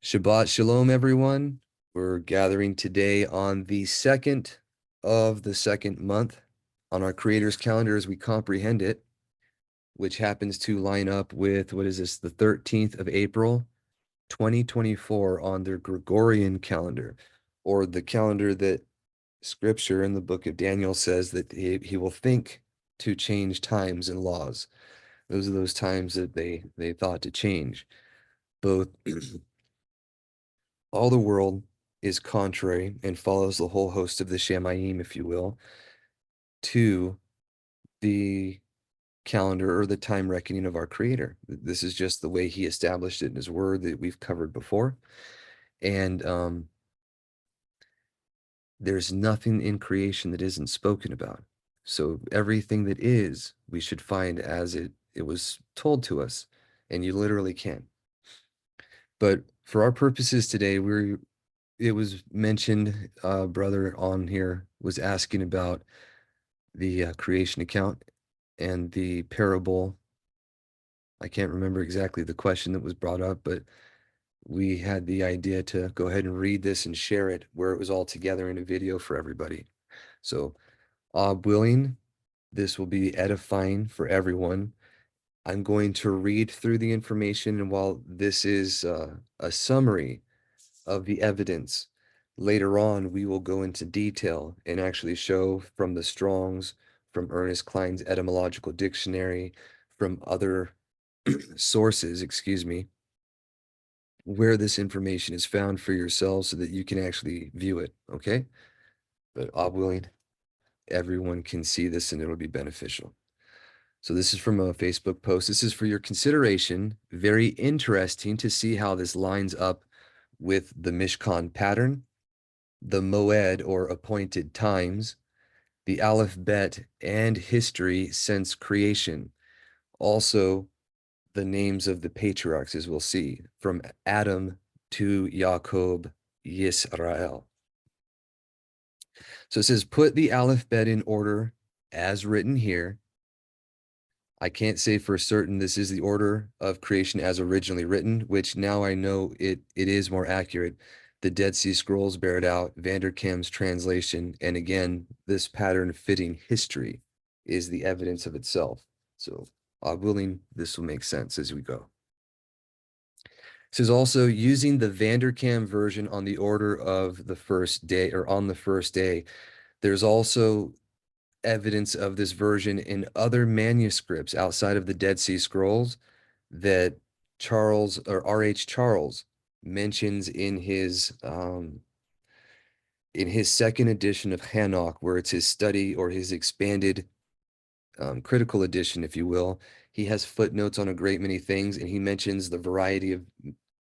Shabbat Shalom, everyone. We're gathering today on the second of the second month on our Creator's calendar as we comprehend it, which happens to line up with, what is this, the 13th of April, 2024 on their Gregorian calendar, or the calendar that Scripture in the book of Daniel says that he will think to change times and laws. Those are those times that they thought to change. Both all the world is contrary and follows the whole host of the Shamayim, if you will, to the calendar or the time reckoning of our Creator. This is just the way He established it in His Word that we've covered before. And there's nothing in creation that isn't spoken about. So everything that is, we should find as it was told to us, and you literally can. But for our purposes today, it was mentioned, brother on here was asking about the creation account and the parable. I can't remember exactly the question that was brought up, but we had the idea to go ahead and read this and share it where it was all together in a video for everybody. So, willing, this will be edifying for everyone. I'm going to read through the information, and while this is a summary of the evidence, later on we will go into detail and actually show from the Strong's, from Ernest Klein's etymological dictionary, from other sources, excuse me, where this information is found for yourselves so that you can actually view it, okay? But I'm willing, everyone can see this and it'll be beneficial. So this is from a Facebook post. This is for your consideration. Very interesting to see how this lines up with the Mishkan pattern, the Moed or appointed times, the Aleph-bet, and history since creation. Also, the names of the patriarchs, as we'll see, from Adam to Jacob, Yisra'el. So it says, put the Aleph-bet in order as written here. I can't say for certain this is the order of creation as originally written, which now I know it is more accurate. The Dead Sea Scrolls bear it out, Vanderkam's translation, and again, this pattern fitting history is the evidence of itself. So, willing, this will make sense as we go. It says also using the Vanderkam version on the order of the first day or on the first day. There's also evidence of this version in other manuscripts outside of the Dead Sea Scrolls that Charles or R.H. Charles mentions in his second edition of Hanok, where it's his study or his expanded critical edition, if you will. He has footnotes on a great many things, and he mentions the variety of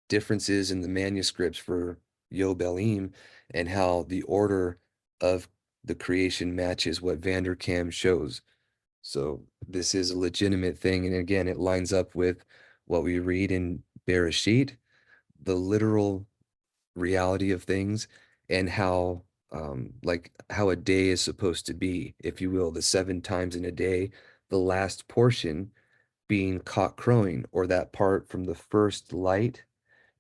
differences in the manuscripts for Yobelim and how the order of the creation matches what Vanderkam shows. So this is a legitimate thing. And again, it lines up with what we read in Bereshit, the literal reality of things, and how like how a day is supposed to be, if you will, the 7 times in a day, the last portion being cock crowing, or that part from the first light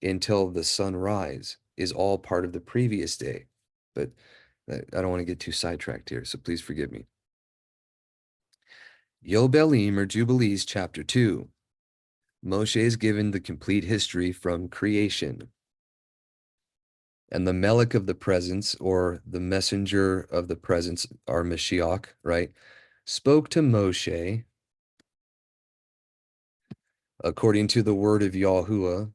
until the sunrise is all part of the previous day. But I don't want to get too sidetracked here, so please forgive me. Yobelim or Jubilees, chapter 2. Moshe is given the complete history from creation. And the Melech of the presence, or the messenger of the presence, our Mashiach, right, spoke to Moshe according to the word of Yahuah,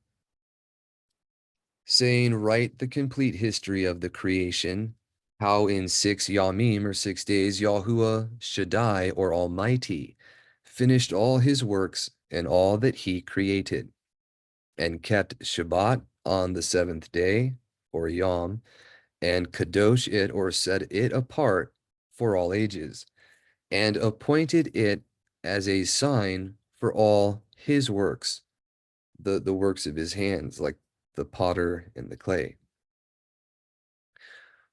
saying, write the complete history of the creation, how in 6 Yamim, or 6 days, Yahuah Shaddai, or Almighty, finished all his works and all that he created, and kept Shabbat on the 7th day, or Yom, and kadosh it, or set it apart for all ages, and appointed it as a sign for all his works, the works of his hands, like the potter and the clay.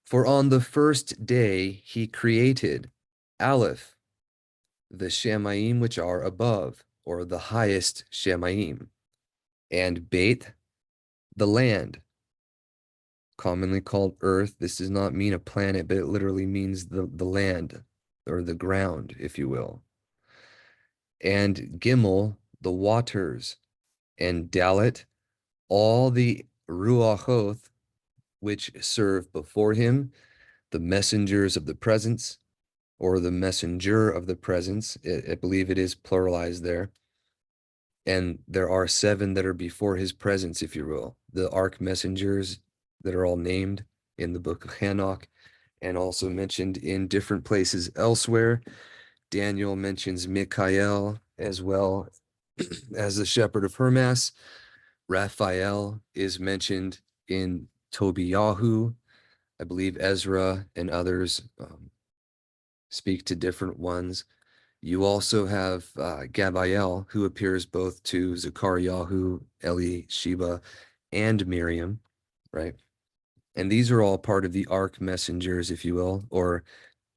For on the first day he created Aleph, the Shamayim which are above, or the highest Shamayim, and Bet, the land, commonly called earth. This does not mean a planet, but it literally means the land or the ground, if you will. And Gimel, the waters, and Dalet, all the Ruachoth, which serve before him, the messengers of the presence, or the messenger of the presence. I believe it is pluralized there. And there are 7 that are before his presence, if you will. The ark messengers that are all named in the book of Hanok and also mentioned in different places elsewhere. Daniel mentions Mikael as well as the shepherd of Hermas. Raphael is mentioned in Tobiyahu. I believe Ezra and others speak to different ones. You also have Gabriel, who appears both to Zechariah, Elisheba, and Miriam, right? And these are all part of the ark messengers, if you will, or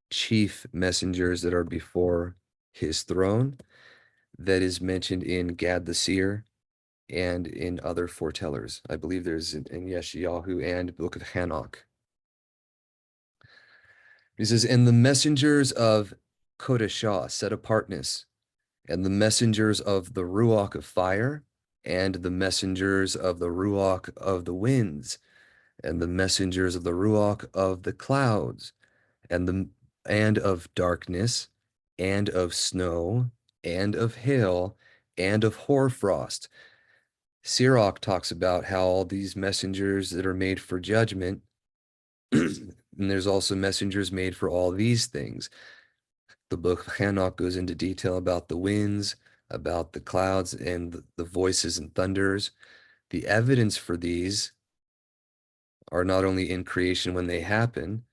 chief messengers that are before his throne, that is mentioned in Gad the seer and in other foretellers. I believe there's in Yeshayahu and Book of Hanok. He says, and the messengers of Kodeshah, set apartness, and the messengers of the Ruach of fire, and the messengers of the Ruach of the winds, and the messengers of the Ruach of the clouds, and of darkness, and of snow, and of hail, and of hoarfrost. Sirach talks about how all these messengers that are made for judgment, and there's also messengers made for all these things. The book of Hanok goes into detail about the winds, about the clouds, and the voices and thunders. The evidence for these are not only in creation when they happen,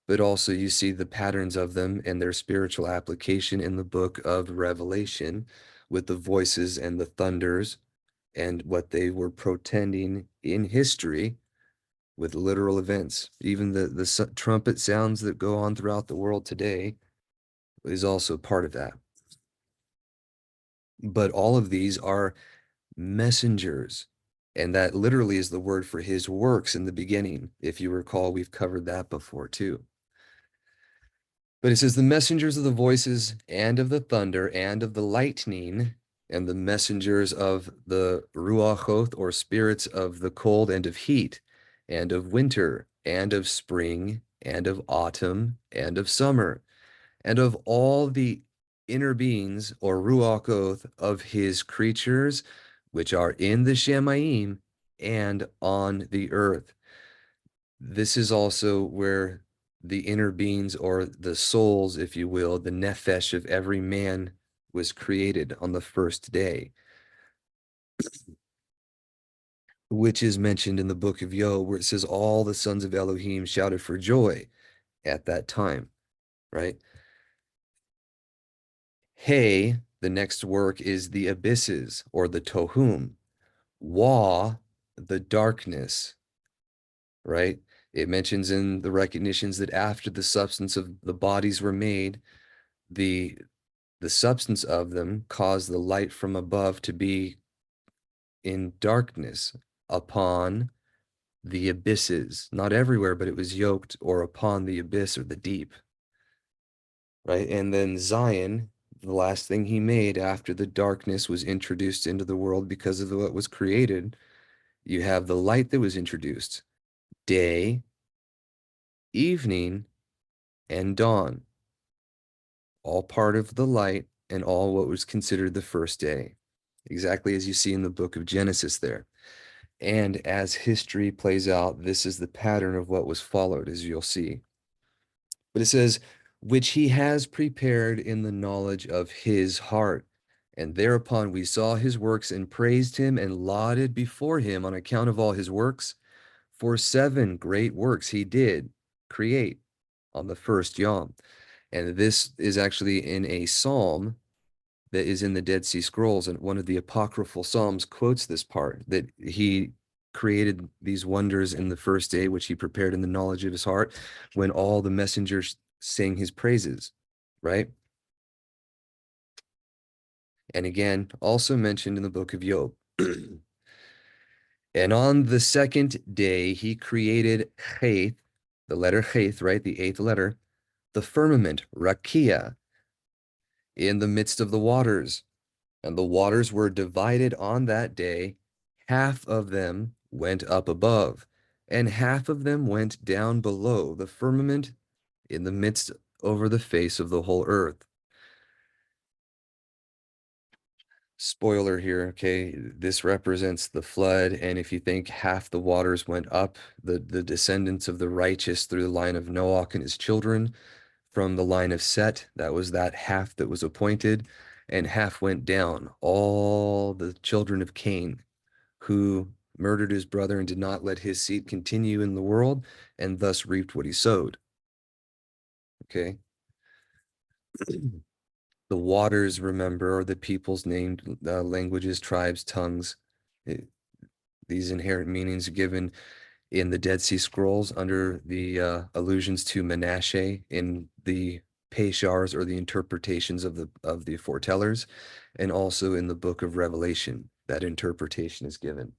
but also you see the patterns of them and their spiritual application in the book of Revelation with the voices and the thunders and what they were portending in history with literal events. Even the trumpet sounds that go on throughout the world today is also part of that. But all of these are messengers. And that literally is the word for his works in the beginning. If you recall, we've covered that before too. But it says, the messengers of the voices and of the thunder and of the lightning and the messengers of the Ruachoth, or spirits of the cold and of heat and of winter and of spring and of autumn and of summer and of all the inner beings, or Ruachoth, of his creatures, which are in the Shamayim and on the earth. This is also where the inner beings, or the souls, if you will, the nephesh of every man was created on the first day, which is mentioned in the book of Job, where it says all the sons of Elohim shouted for joy at that time, right? Hey, the next work is the abysses, or the tohum. Wa, the darkness, right? It mentions in the recognitions that after the substance of the bodies were made, the substance of them caused the light from above to be in darkness upon the abysses. Not everywhere, but it was yoked or upon the abyss or the deep, right? And then Zion, the last thing he made after the darkness was introduced into the world because of what was created, you have the light that was introduced, day, evening, and dawn, all part of the light and all what was considered the first day, exactly as you see in the book of Genesis there. And as history plays out, this is the pattern of what was followed, as you'll see. But it says, which he has prepared in the knowledge of his heart. And thereupon we saw his works and praised him and lauded before him on account of all his works. For 7 great works he did create on the first Yom. And this is actually in a psalm that is in the Dead Sea Scrolls. And one of the apocryphal psalms quotes this part, that he created these wonders in the first day, which he prepared in the knowledge of his heart, when all the messengers sang his praises, right? And again, also mentioned in the book of Job. And on the second day, he created Cheth, the letter Cheth, right? The eighth letter, the firmament, Rakia, in the midst of the waters. And the waters were divided on that day. Half of them went up above, and half of them went down below the firmament in the midst over the face of the whole earth. Spoiler here, okay? This represents the flood, and if you think half the waters went up, the descendants of the righteous through the line of Noah and his children, from the line of Set, that was that half that was appointed, and half went down, all the children of Cain, who murdered his brother and did not let his seed continue in the world, and thus reaped what he sowed. Okay? The waters, remember, are the peoples named languages, tribes, tongues. It, these inherent meanings given in the Dead Sea Scrolls under the allusions to Menashe in the Peshars or the interpretations of the foretellers, and also in the book of Revelation, that interpretation is given.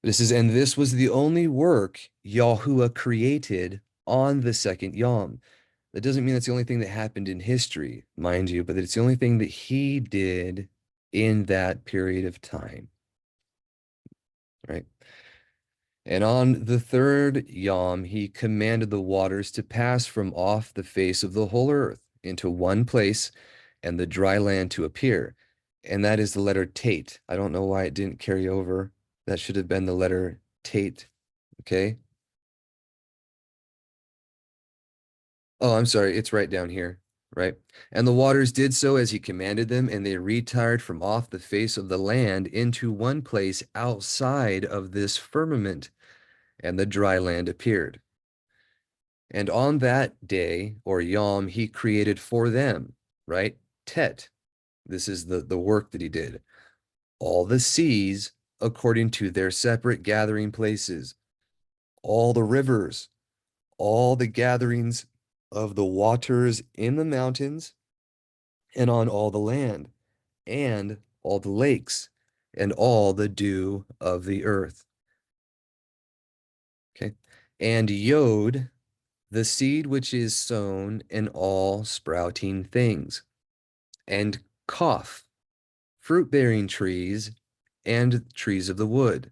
And this was the only work Yahuah created on the second Yom. That doesn't mean that's the only thing that happened in history, mind you, but it's the only thing that he did in that period of time, right? And on the third Yom, he commanded the waters to pass from off the face of the whole earth into one place, and the dry land to appear. And that is the letter Tate. I don't know why it didn't carry over. That should have been the letter Tate, okay? Oh, I'm sorry, it's right down here, right? And the waters did so as he commanded them, and they retired from off the face of the land into one place outside of this firmament, and the dry land appeared. And on that day, or Yom, he created for them, right? Tet. This is the work that he did. All the seas according to their separate gathering places, all the rivers, all the gatherings of the waters in the mountains and on all the land, and all the lakes, and all the dew of the earth. Okay. And Yod, the seed which is sown in all sprouting things, and Koph, fruit-bearing trees, and trees of the wood,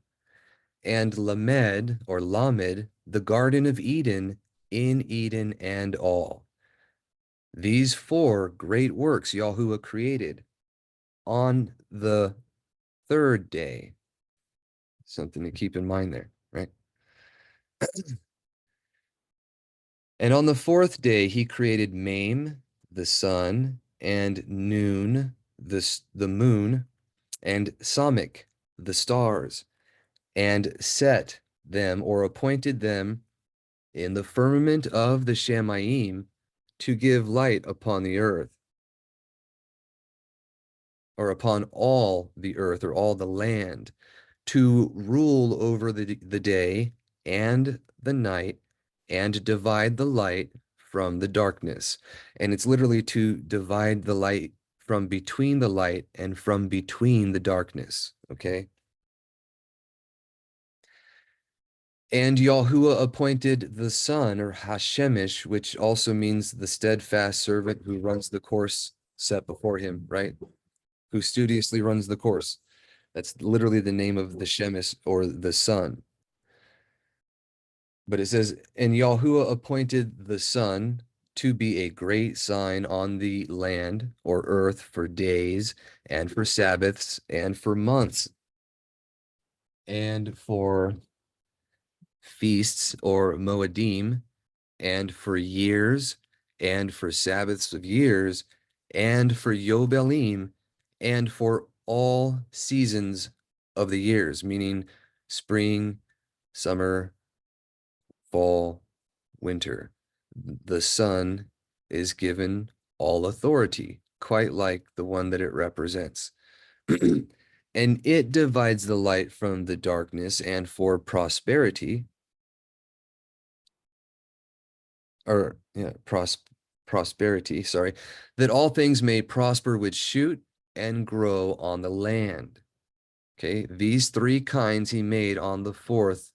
and Lamed, or Lamed, the garden of Eden, in Eden and all. These four great works Yahuah created on the third day. Something to keep in mind there, right? And on the fourth day, he created Mame, the sun, and Noon, the moon, and Samik, the stars, and set them, or appointed them, in the firmament of the Shamayim to give light upon the earth, or upon all the earth, or all the land, to rule over the day and the night, and divide the light from the darkness. And it's literally to divide the light from between the light and from between the darkness, okay? And Yahuah appointed the sun, or Hashemish, which also means the steadfast servant who runs the course set before him, right? Who studiously runs the course. That's literally the name of the Shemesh, or the sun. But it says, and Yahuah appointed the sun to be a great sign on the land or earth for days, and for Sabbaths, and for months, and for feasts or Moedim, and for years, and for Sabbaths of years, and for Yobelim, and for all seasons of the years, meaning spring, summer, fall, winter. The sun is given all authority, quite like the one that it represents. And it divides the light from the darkness, and for prosperity, or yeah, prosperity, sorry, that all things may prosper which shoot and grow on the land. Okay, these three kinds he made on the fourth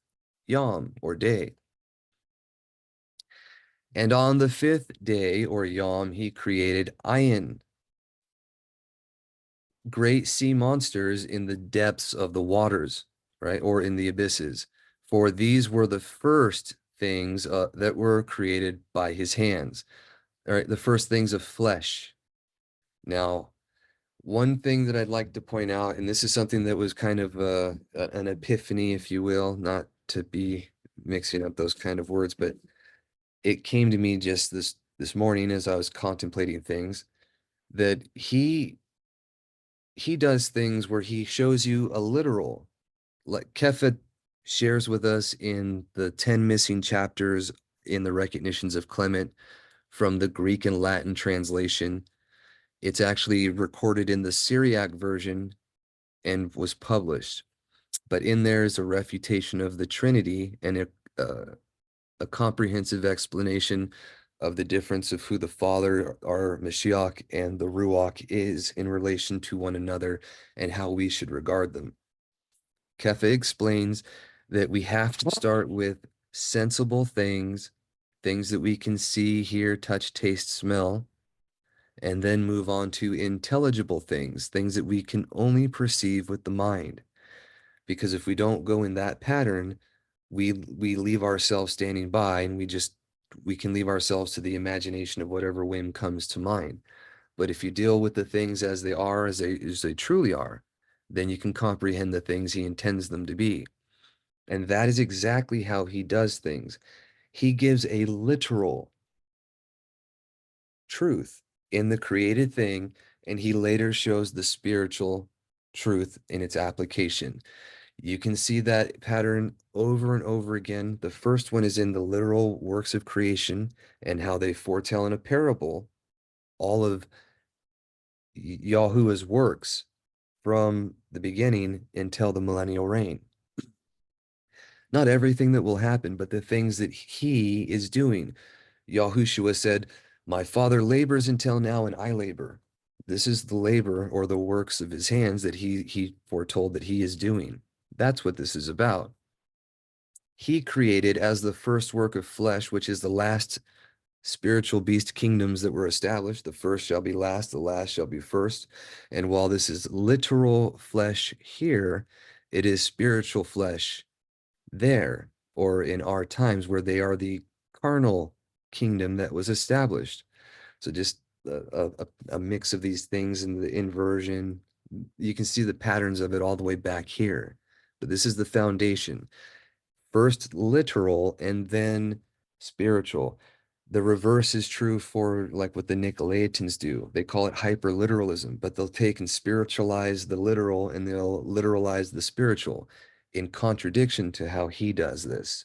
yom, or day. And on the fifth day, or yom, he created ayin, great sea monsters in the depths of the waters, right, or in the abysses. For these were the first things that were created by his hands, all right, the first things of flesh. Now, one thing that I'd like to point out, and this is something that was kind of an epiphany, if you will, not to be mixing up those kind of words, but it came to me just this morning as I was contemplating things, that he does things where he shows you a literal, like Kepha shares with us in the 10 missing chapters in the recognitions of Clement from the Greek and Latin translation. It's actually recorded in the Syriac version and was published. But in there is a refutation of the Trinity and a comprehensive explanation of the difference of who the Father, our Mashiach, and the Ruach is in relation to one another and how we should regard them. Kefa explains that we have to start with sensible things, things that we can see, hear, touch, taste, smell, and then move on to intelligible things, things that we can only perceive with the mind. Because if we don't go in that pattern, we leave ourselves standing by, and we can leave ourselves to the imagination of whatever whim comes to mind. But if you deal with the things as they are, as they truly are, then you can comprehend the things he intends them to be. And that is exactly how he does things. He gives a literal truth in the created thing, and he later shows the spiritual truth in its application. You can see that pattern over and over again. The first one is in the literal works of creation and how they foretell in a parable all of Yahuah's works from the beginning until the millennial reign. Not everything that will happen, but the things that he is doing. Yahushua said, "My Father labors until now, and I labor." This is the labor or the works of his hands that he foretold that he is doing. That's what this is about. He created as the first work of flesh, which is the last spiritual beast kingdoms that were established. The first shall be last, the last shall be first. And while this is literal flesh here, it is spiritual flesh there, or in our times where they are the carnal kingdom that was established. So just a mix of these things and the inversion. You can see the patterns of it all the way back here. But this is the foundation. First literal and then spiritual. The reverse is true for like what the Nicolaitans do. They call it hyperliteralism, but they'll take and spiritualize the literal and they'll literalize the spiritual in contradiction to how he does this.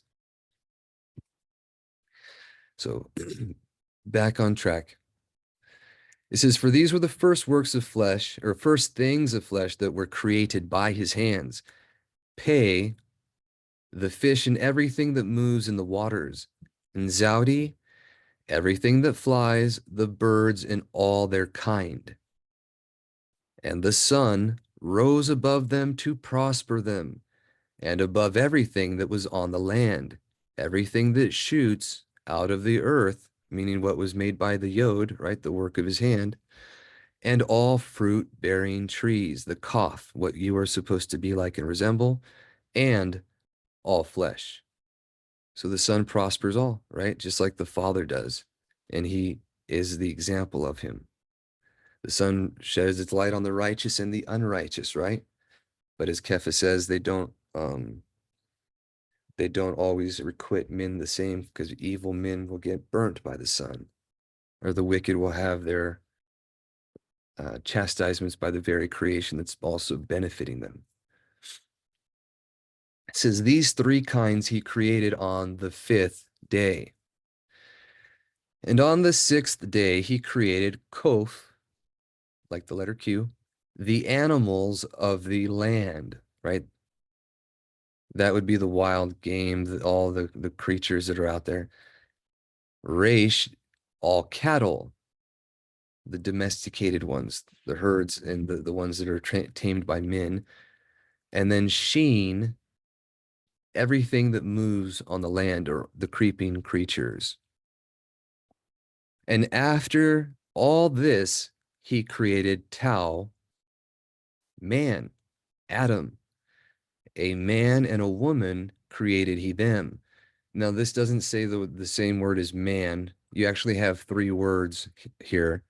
So back on track. It says, "For these were the first works of flesh, or first things of flesh that were created by his hands. Pei, the fish and everything that moves in the waters, and Zaudi, everything that flies, the birds and all their kind. And the sun rose above them to prosper them, and above everything that was on the land, everything that shoots out of the earth," meaning what was made by the Yod, right, the work of his hand, "and all fruit-bearing trees," the Kaf, what you are supposed to be like and resemble, "and all flesh." So the Son prospers all, right? Just like the Father does. And he is the example of him. The sun sheds its light on the righteous and the unrighteous, right? But as Kepha says, they don't always requite men the same, because evil men will get burnt by the sun, or the wicked will have their chastisements by the very creation that's also benefiting them. It says, "These three kinds he created on the fifth day. And on the sixth day he created Kof," like the letter Q, "the animals of the land," right? That would be the wild game, all the creatures that are out there. "Resh, all cattle," the domesticated ones, the herds and the ones that are tamed by men. And then Sheen, everything that moves on the land or the creeping creatures. And after all this, he created Tau, man, Adam. A man and a woman created he them. Now, this doesn't say the same word as man. You actually have three words here.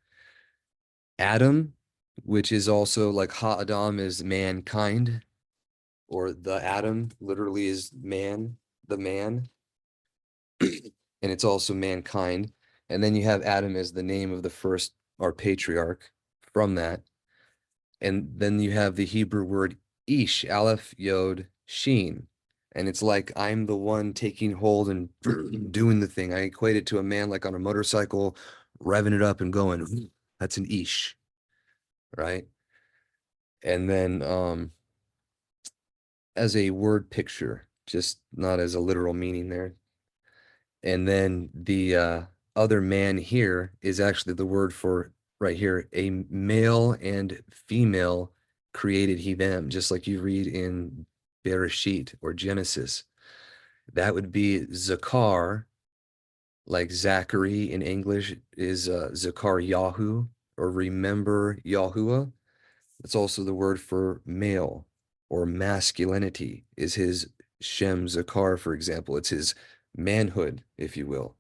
Adam, which is also like Ha-Adam is mankind, or the Adam literally is man, the man, and it's also mankind. And then you have Adam as the name of the first, our patriarch from that. And then you have the Hebrew word Ish, Aleph, Yod, Sheen. And it's like I'm the one taking hold and doing the thing. I equate it to a man like on a motorcycle, revving it up and going, that's an Ish, right? And then as a word picture, just not as a literal meaning there. And then the other man here is actually the word for right here, a male and female created he them, just like you read in Bereshit or Genesis. That would be Zakar, like Zachary in English is Zakar Yahu, or remember Yahuah. It's also the word for male or masculinity is his Shem Zakar, for example. It's his manhood, if you will,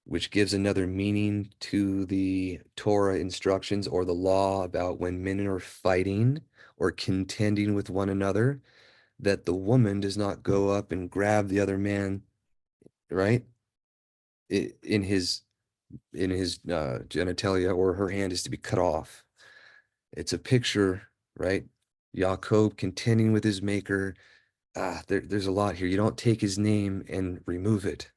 which gives another meaning to the Torah instructions or the law about when men are fighting or contending with one another, that the woman does not go up and grab the other man, right? In his genitalia, or her hand is to be cut off. It's a picture, right? Jacob contending with his maker. There's a lot here. You don't take his name and remove it.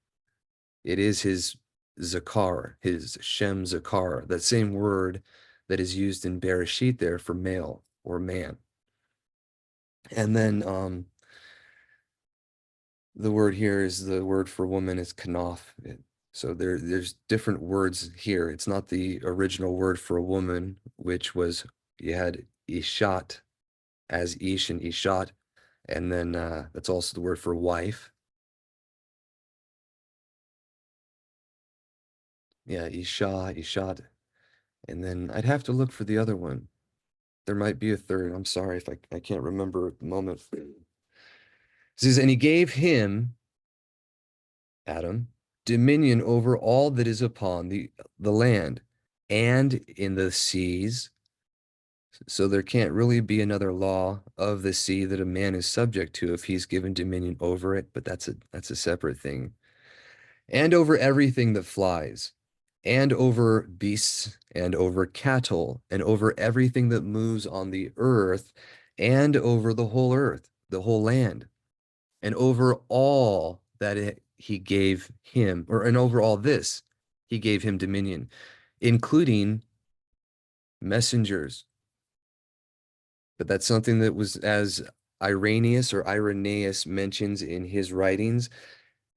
It is his Zakar, his Shem Zakar, that same word that is used in Bereshit there for male or man. And then the word here is the word for woman is kanaf. So there's different words here. It's not the original word for a woman, which was you had ishat as ish and ishat, and then that's also the word for wife. Yeah, isha, ishat, and then I'd have to look for the other one. There might be a third. I'm sorry if I can't remember at the moment. It says, and he gave him, Adam, dominion over all that is upon the land and in the seas. So there can't really be another law of the sea that a man is subject to if he's given dominion over it, but that's a separate thing. And over everything that flies, and over beasts, and over cattle, and over everything that moves on the earth, and over the whole earth, the whole land, and over all that he gave him, and over all this he gave him dominion, including messengers. But that's something that was, as Irenaeus mentions in his writings,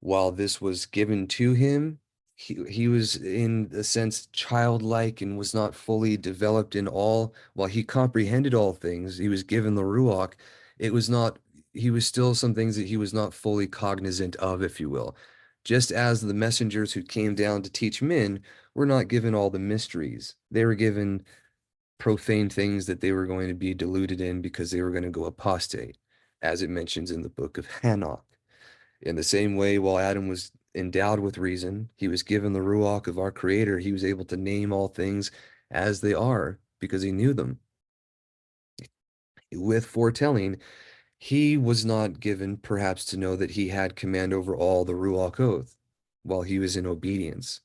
while this was given to him, he was in a sense childlike and was not fully developed in all. While he comprehended all things, he was given the Ruach. It was not, he was still some things that he was not fully cognizant of, if you will. Just as the messengers who came down to teach men were not given all the mysteries. They were given profane things that they were going to be deluded in because they were going to go apostate, as it mentions in the book of Hanoch. In the same way, while Adam was endowed with reason, he was given the Ruach of our Creator. He was able to name all things as they are because he knew them. With foretelling, he was not given perhaps to know that he had command over all the Ruach oath while he was in obedience,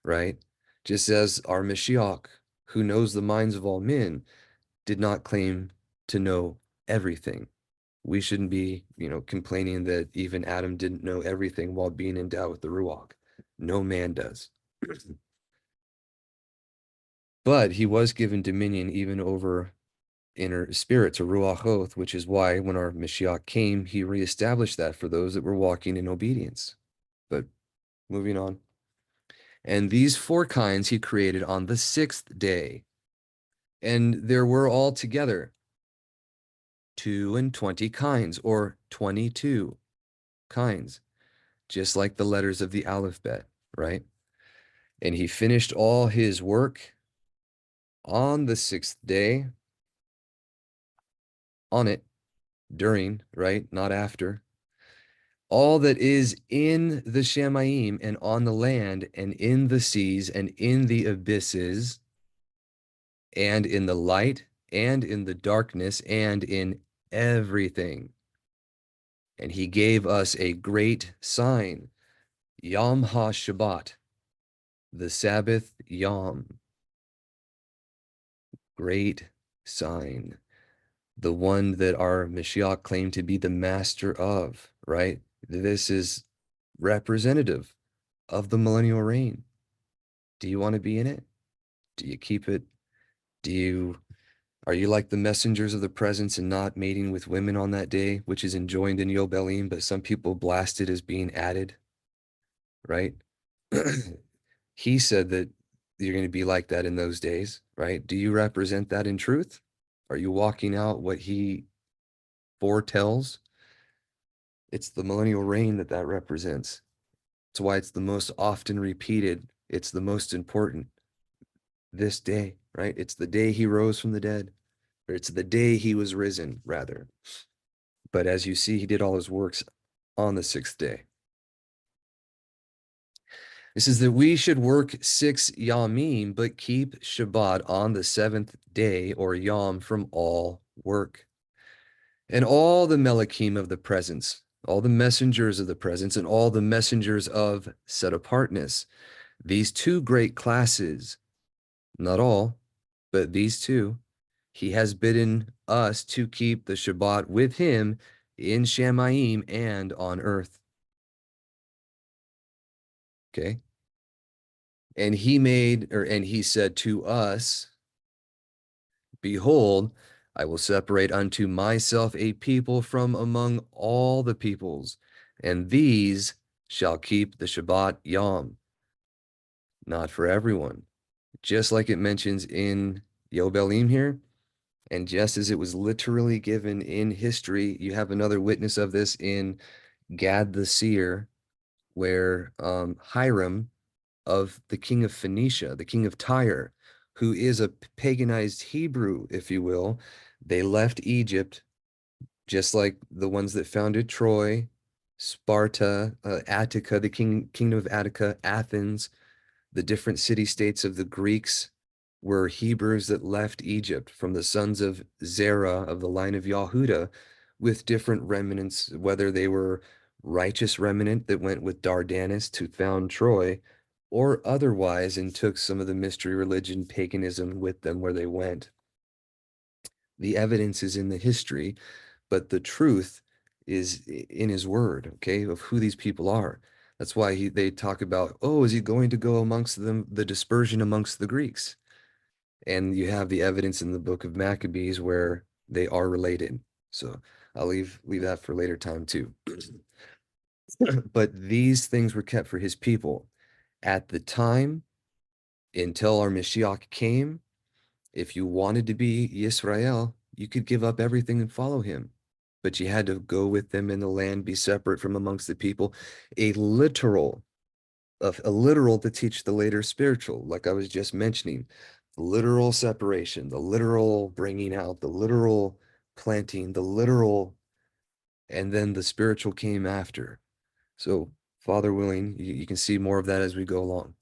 right? Just as our Mashiach, who knows the minds of all men, did not claim to know everything. We shouldn't be, complaining that even Adam didn't know everything while being endowed with the Ruach. No man does. But he was given dominion even over inner spirits, a Ruach oath, which is why when our Mashiach came, he reestablished that for those that were walking in obedience. But moving on. And these four kinds he created on the sixth day. And there were altogether 22 kinds, or 22 kinds, just like the letters of the Aleph-bet, right? And he finished all his work on the 6th day, on it, during, right? Not after. All that is in the Shamayim and on the land and in the seas and in the abysses and in the light and in the darkness and in everything. And he gave us a great sign, Yom HaShabbat, the Sabbath Yom. Great sign. The one that our Mashiach claimed to be the master of, right? This is representative of the millennial reign. Do you want to be in it? Do you keep it? Are you like the messengers of the presence and not mating with women on that day, which is enjoined in Yobelim, but some people blast it as being added, right? He said that you're going to be like that in those days, right? Do you represent that in truth? Are you walking out what he foretells? It's the millennial reign that represents. That's why it's the most often repeated. It's the most important. This day, right? It's the day he rose from the dead, or it's the day he was risen, rather. But as you see, he did all his works on the 6th day. This is that we should work 6 yamim, but keep Shabbat on the 7th day, or yom, from all work. And all the Melachim of the presence, all the messengers of the presence, and all the messengers of set apartness, these two great classes, not all, but these two, he has bidden us to keep the Shabbat with him in Shamayim and on earth. Okay. And he said to us, behold, I will separate unto myself a people from among all the peoples, and these shall keep the Shabbat Yom. Not for everyone. Just like it mentions in Yobelim here, and just as it was literally given in history, you have another witness of this in Gad the seer, where Hiram of the king of Phoenicia, the king of Tyre, who is a paganized Hebrew, if you will, they left Egypt, just like the ones that founded Troy, Sparta, Attica, the kingdom of Attica, Athens, the different city-states of the Greeks were Hebrews that left Egypt from the sons of Zerah of the line of Yahudah with different remnants, whether they were righteous remnant that went with Dardanus to found Troy, or otherwise and took some of the mystery religion paganism with them where they went. The evidence is in the history, but the truth is in his word, okay, of who these people are. That's why they talk about, oh, is he going to go amongst them, the dispersion amongst the Greeks? And you have the evidence in the book of Maccabees where they are related. So I'll leave that for later time too. But these things were kept for his people. At the time, until our Mashiach came, if you wanted to be Yisra'el, you could give up everything and follow him. But you had to go with them in the land, be separate from amongst the people. A literal to teach the later spiritual, like I was just mentioning. The literal separation, the literal bringing out, the literal planting, the literal, and then the spiritual came after. So, Father willing, you can see more of that as we go along.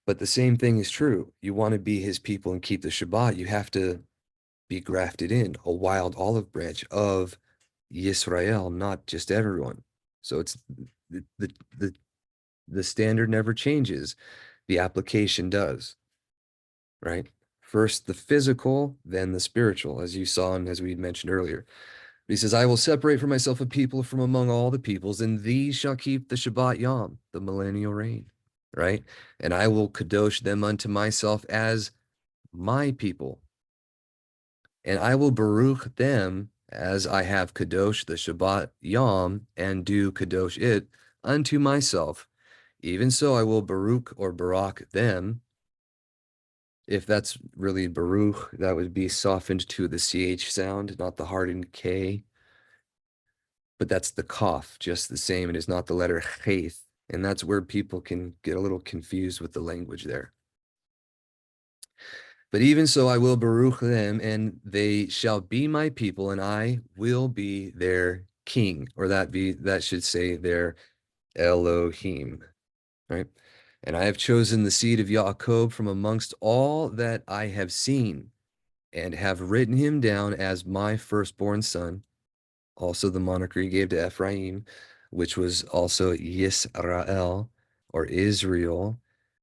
But the same thing is true. You want to be his people and keep the Shabbat, you have to be grafted in, a wild olive branch of Yisrael, not just everyone. So it's the standard never changes. The application does, right? First the physical, then the spiritual, as you saw and as we mentioned earlier. He says, I will separate for myself a people from among all the peoples, and these shall keep the Shabbat Yom, the millennial reign, right? And I will kadosh them unto myself as my people. And I will baruch them as I have kadosh the Shabbat Yom, and do kadosh it unto myself. Even so I will baruch or barak them, If that's really Baruch, that would be softened to the CH sound, not the hardened K. But that's the Kaf, just the same. It is not the letter Cheth. And that's where people can get a little confused with the language there. But even so, I will Baruch them, and they shall be my people, and I will be their king. Or that should say their Elohim, right? And I have chosen the seed of Yaakov from amongst all that I have seen, and have written him down as my firstborn son. Also the moniker he gave to Ephraim, which was also Yisra'el, or Israel,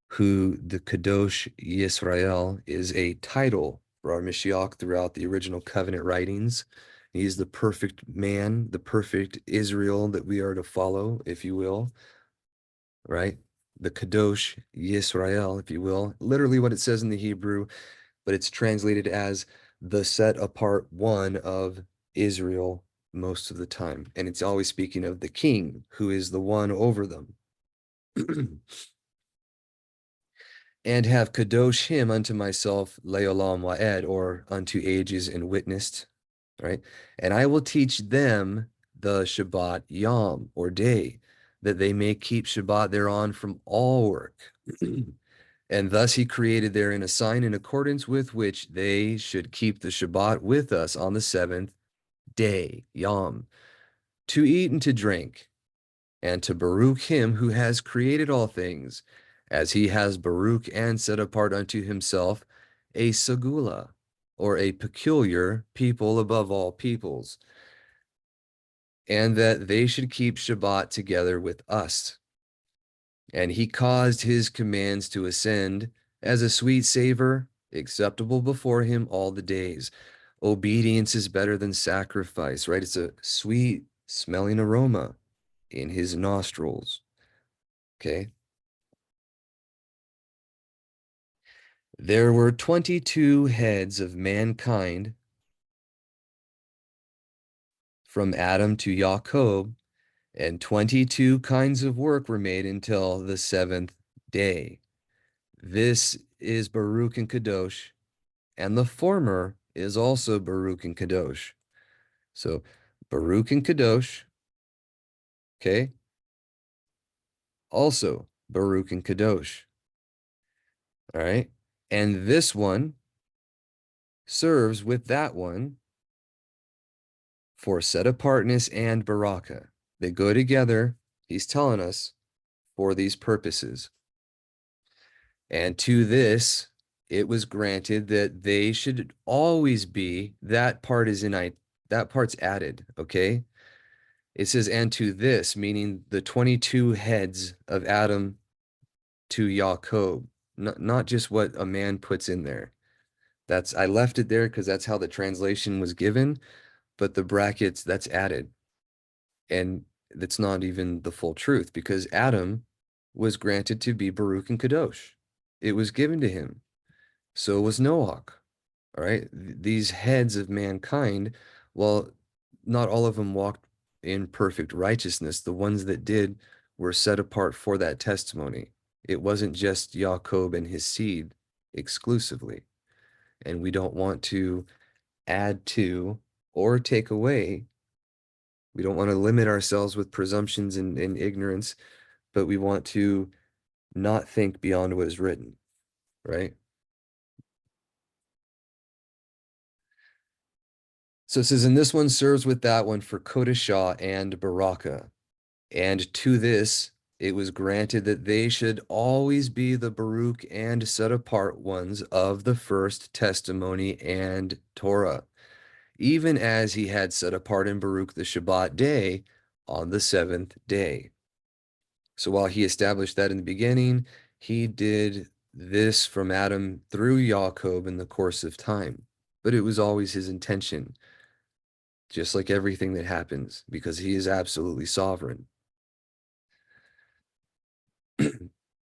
who the Kadosh Yisra'el is a title for our Mashiach throughout the original covenant writings. He's the perfect man, the perfect Israel that we are to follow, if you will, right? The Kadosh Yisrael, if you will, literally what it says in the Hebrew, but it's translated as the set apart one of Israel most of the time. And it's always speaking of the king who is the one over them. And have kadosh him unto myself leolam wa'ed, or unto ages and witnessed, right? And I will teach them the Shabbat yom, or day, that they may keep Shabbat thereon from all work. And thus he created therein a sign in accordance with which they should keep the Shabbat with us on the seventh day, Yom, to eat and to drink, and to Baruch him who has created all things, as he has Baruch and set apart unto himself a segula, or a peculiar people above all peoples, and that they should keep Shabbat together with us. And he caused his commands to ascend as a sweet savor, acceptable before him all the days. Obedience is better than sacrifice, right? It's a sweet smelling aroma in his nostrils. Okay. There were 22 heads of mankind from Adam to Jacob, and 22 kinds of work were made until the seventh day. This is Baruch and Kadosh, and the former is also Baruch and Kadosh. So Baruch and Kadosh, okay? Also Baruch and Kadosh, all right? And this one serves with that one for set apartness and baraka. They go together, he's telling us, for these purposes. And to this, it was granted that they should always be, that part's added, okay? It says, and to this, meaning the 22 heads of Adam to Yaakov, not just what a man puts in there. I left it there because that's how the translation was given, but the brackets, that's added. And that's not even the full truth, because Adam was granted to be Baruch and Kadosh. It was given to him. So was Noach. All right. These heads of mankind, well, not all of them walked in perfect righteousness. The ones that did were set apart for that testimony. It wasn't just Jacob and his seed exclusively. And we don't want to add to or take away. We don't want to limit ourselves with presumptions and ignorance, but we want to not think beyond what is written, right? So it says, and this one serves with that one for Kodashah and Baraka. And to this, it was granted that they should always be the Baruch and set apart ones of the first testimony and Torah, even as he had set apart in Baruch the Shabbat day on the seventh day. So while he established that in the beginning, he did this from Adam through Jacob in the course of time. But it was always his intention, just like everything that happens, because he is absolutely sovereign.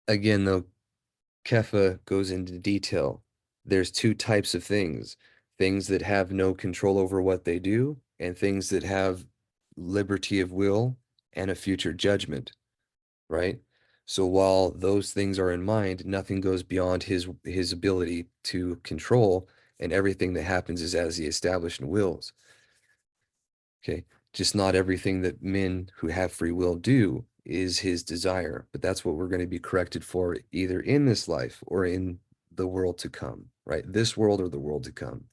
Again, though, Kefa goes into detail. There's two types of things that have no control over what they do, and things that have liberty of will and a future judgment, right? So while those things are in mind, nothing goes beyond his ability to control, and everything that happens is as he established and wills. Okay. Just not everything that men who have free will do is his desire, but that's what we're going to be corrected for either in this life or in the world to come, right? This world or the world to come.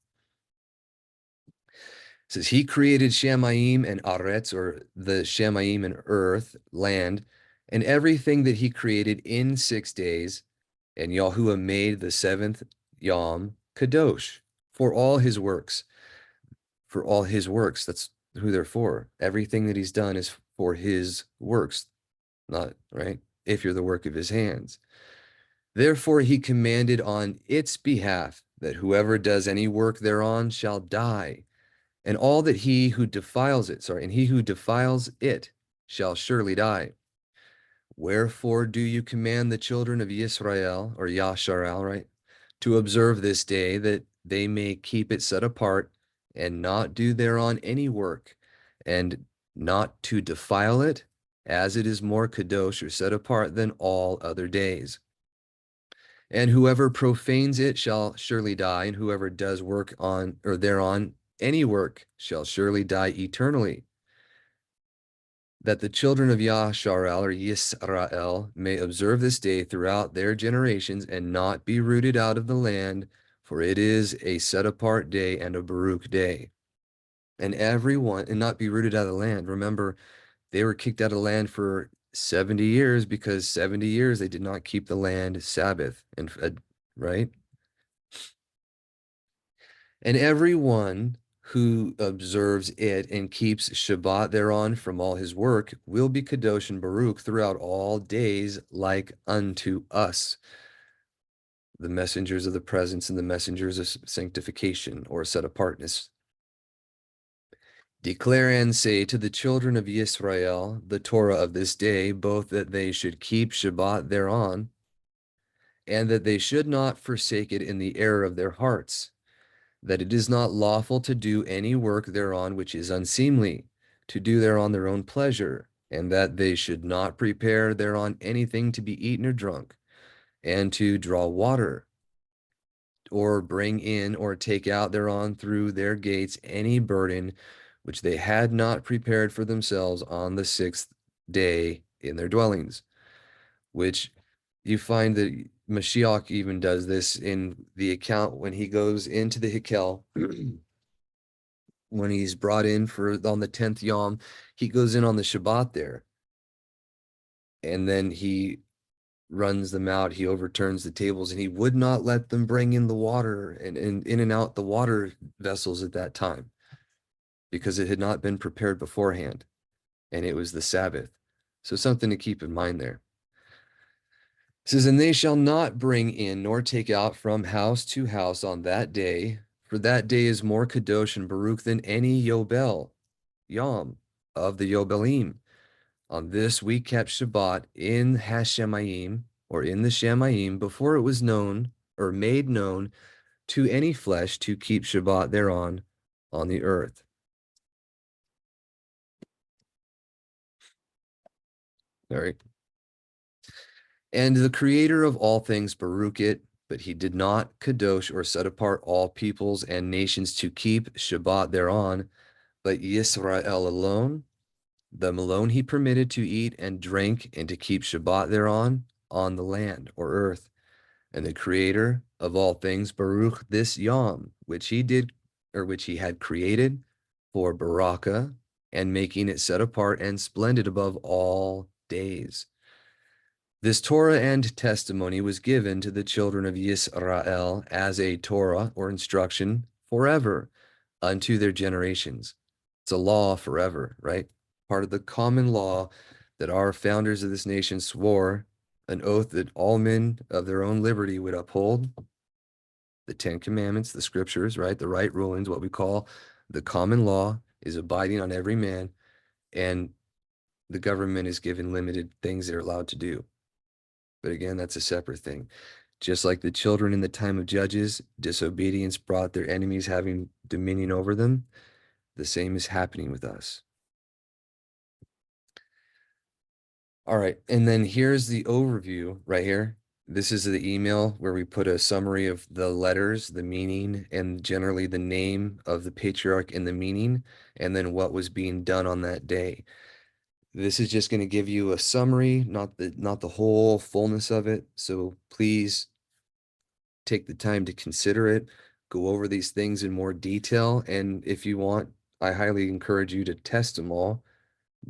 It says he created Shamayim and Aretz, or the Shamayim and earth, land, and everything that he created in 6 days. And Yahuah made the seventh Yom Kadosh for all his works. For all his works. That's who they're for. Everything that he's done is for his works, not right. If you're the work of his hands. Therefore, he commanded on its behalf that whoever does any work thereon shall die. And all that he who defiles it, and he who defiles it shall surely die. Wherefore do you command the children of Yisra'el, or Yasharal, right, to observe this day, that they may keep it set apart, and not do thereon any work, and not to defile it, as it is more kadosh, or set apart, than all other days. And whoever profanes it shall surely die, and whoever does work on or thereon any work shall surely die eternally. That the children of Yasharal, or Yisra'el, may observe this day throughout their generations, and not be rooted out of the land, for it is a set apart day and a Baruch day. And not be rooted out of the land. Remember, they were kicked out of the land for 70 years because 70 years they did not keep the land Sabbath, and right? And everyone who observes it and keeps Shabbat thereon from all his work will be Kadosh and Baruch throughout all days, like unto us, the messengers of the presence and the messengers of sanctification, or set apartness. Declare and say to the children of Yisrael the Torah of this day, both that they should keep Shabbat thereon, and that they should not forsake it in the error of their hearts, that it is not lawful to do any work thereon which is unseemly, to do thereon their own pleasure, and that they should not prepare thereon anything to be eaten or drunk, and to draw water, or bring in or take out thereon through their gates any burden which they had not prepared for themselves on the 6th day in their dwellings, which you find that Mashiach even does this in the account when he goes into the Hikkel, when he's brought in on the 10th Yom, he goes in on the Shabbat there, and then he runs them out, he overturns the tables, and he would not let them bring in the water and in and out the water vessels at that time, because it had not been prepared beforehand, and it was the Sabbath. So something to keep in mind there. It says, and they shall not bring in nor take out from house to house on that day, for that day is more kadosh and Baruch than any Yom of the Yobelim. On this we kept Shabbat in Hashemayim, or in the Shamayim, before it was known or made known to any flesh to keep Shabbat thereon on the earth. All right. And the creator of all things Baruch it, but he did not kadosh, or set apart all peoples and nations to keep Shabbat thereon, but Yisra'el alone, them alone he permitted to eat and drink and to keep Shabbat thereon on the land or earth. And the creator of all things Baruch this Yom, which he had created for Baraka, and making it set apart and splendid above all days. This Torah and testimony was given to the children of Yisra'el as a Torah, or instruction, forever unto their generations. It's a law forever, right? Part of the common law that our founders of this nation swore, an oath that all men of their own liberty would uphold. The 10 Commandments, the scriptures, right? The right rulings, what we call the common law, is abiding on every man, and the government is given limited things they're allowed to do. But again, that's a separate thing. Just like the children in the time of Judges, disobedience brought their enemies having dominion over them, the same is happening with us. All right, and then here's the overview right here. This is the email where we put a summary of the letters, the meaning, and generally the name of the patriarch and the meaning, and then what was being done on that day. This is just going to give you a summary, not the whole fullness of it. So please take the time to consider it, go over these things in more detail, and if you want, I highly encourage you to test them all,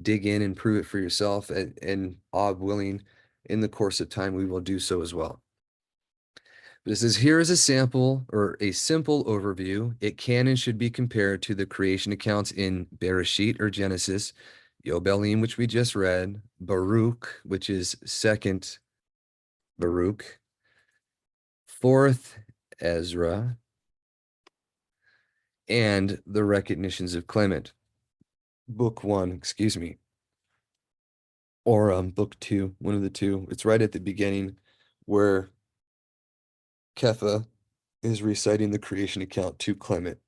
dig in and prove it for yourself, and ob willing, in the course of time, we will do so as well. But it says, here is a sample or a simple overview. It can and should be compared to the creation accounts in Bereshit or Genesis, Yobelim, which we just read, Baruch, which is second Baruch, fourth Ezra, and the recognitions of Clement. Book 1, excuse me, or book 2, one of the two. It's right at the beginning where Kepha is reciting the creation account to Clement.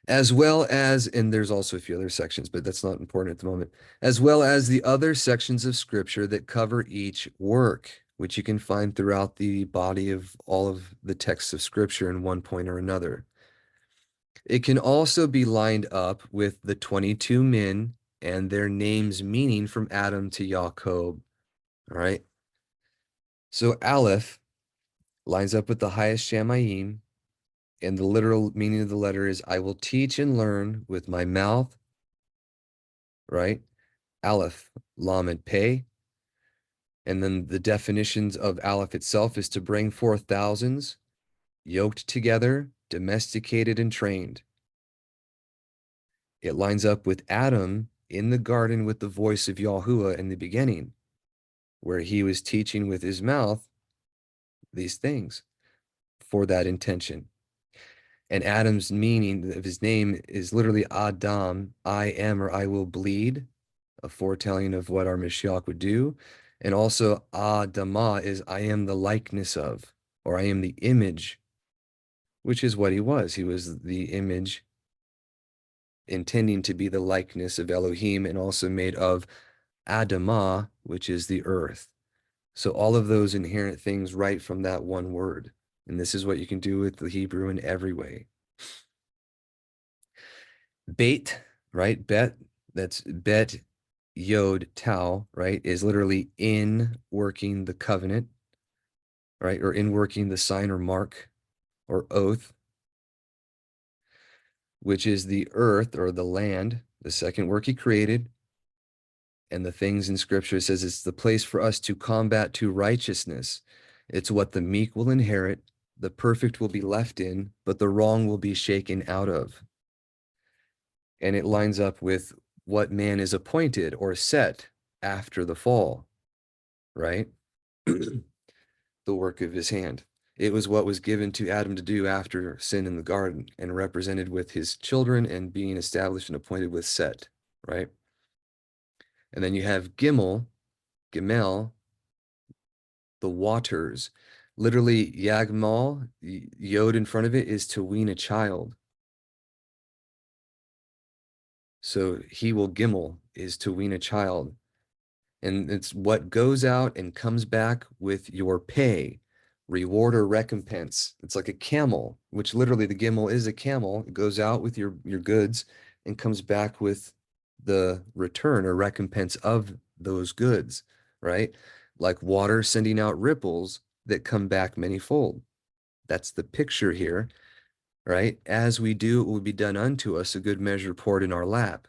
As well as, and there's also a few other sections, but that's not important at the moment, as well as the other sections of scripture that cover each work, which you can find throughout the body of all of the texts of scripture in one point or another. It can also be lined up with the 22 men and their names meaning from Adam to Jacob. All right. So Aleph lines up with the highest Shamayim, and the literal meaning of the letter is I will teach and learn with my mouth, right? Aleph, Lamed, Pei. And then the definitions of Aleph itself is to bring forth thousands, yoked together, domesticated, and trained. It lines up with Adam in the garden with the voice of Yahuah in the beginning, where he was teaching with his mouth these things for that intention. And Adam's meaning of his name is literally Adam, I am or I will bleed, a foretelling of what our Mashiach would do. And also Adamah is I am the likeness of, or I am the image, which is what he was. He was the image intending to be the likeness of Elohim and also made of Adamah, which is the earth. So all of those inherent things right from that one word. And this is what you can do with the Hebrew in every way. Bait, right? Bet, that's bet, yod, tau, right? Is literally in working the covenant, right? Or in working the sign or mark or oath, which is the earth or the land, the second work he created. And the things in scripture says it's the place for us to combat to righteousness. It's what the meek will inherit, the perfect will be left in, but the wrong will be shaken out of. And it lines up with what man is appointed or set after the fall, right? The work of his hand. It was what was given to Adam to do after sin in the garden and represented with his children and being established and appointed with Set, right? And then you have Gimel, Gimel, the waters. Literally, Yagmal, Yod in front of it is to wean a child. So he will Gimel is to wean a child. And it's what goes out and comes back with your pay, reward or recompense. It's like a camel, which literally the Gimel is a camel. It goes out with your goods and comes back with the return or recompense of those goods, right? Like water sending out ripples that come back manyfold. That's the picture here, right? As we do, it will be done unto us, a good measure poured in our lap.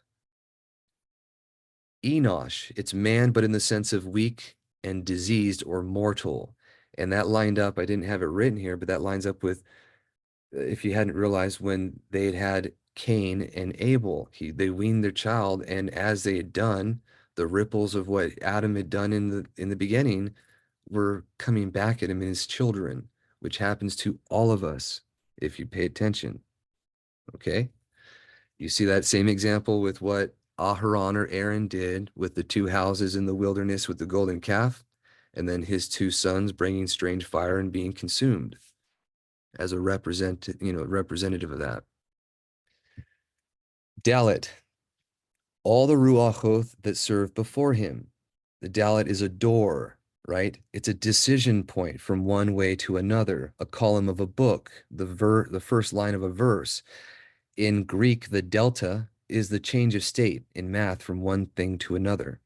Enosh, it's man, but in the sense of weak and diseased or mortal. And that lined up, I didn't have it written here, but that lines up with, if you hadn't realized, when they had Cain and Abel, they weaned their child, and as they had done, the ripples of what Adam had done in the beginning were coming back at him and his children, which happens to all of us if you pay attention. Okay? You see that same example with what Aharon or Aaron did with the two houses in the wilderness with the golden calf, and then his two sons bringing strange fire and being consumed as a representative of that. Dalet, all the ruachoth that serve before him. The dalet is a door, right? It's a decision point from one way to another, a column of a book, the first line of a verse. In Greek, the delta is the change of state in math from one thing to another.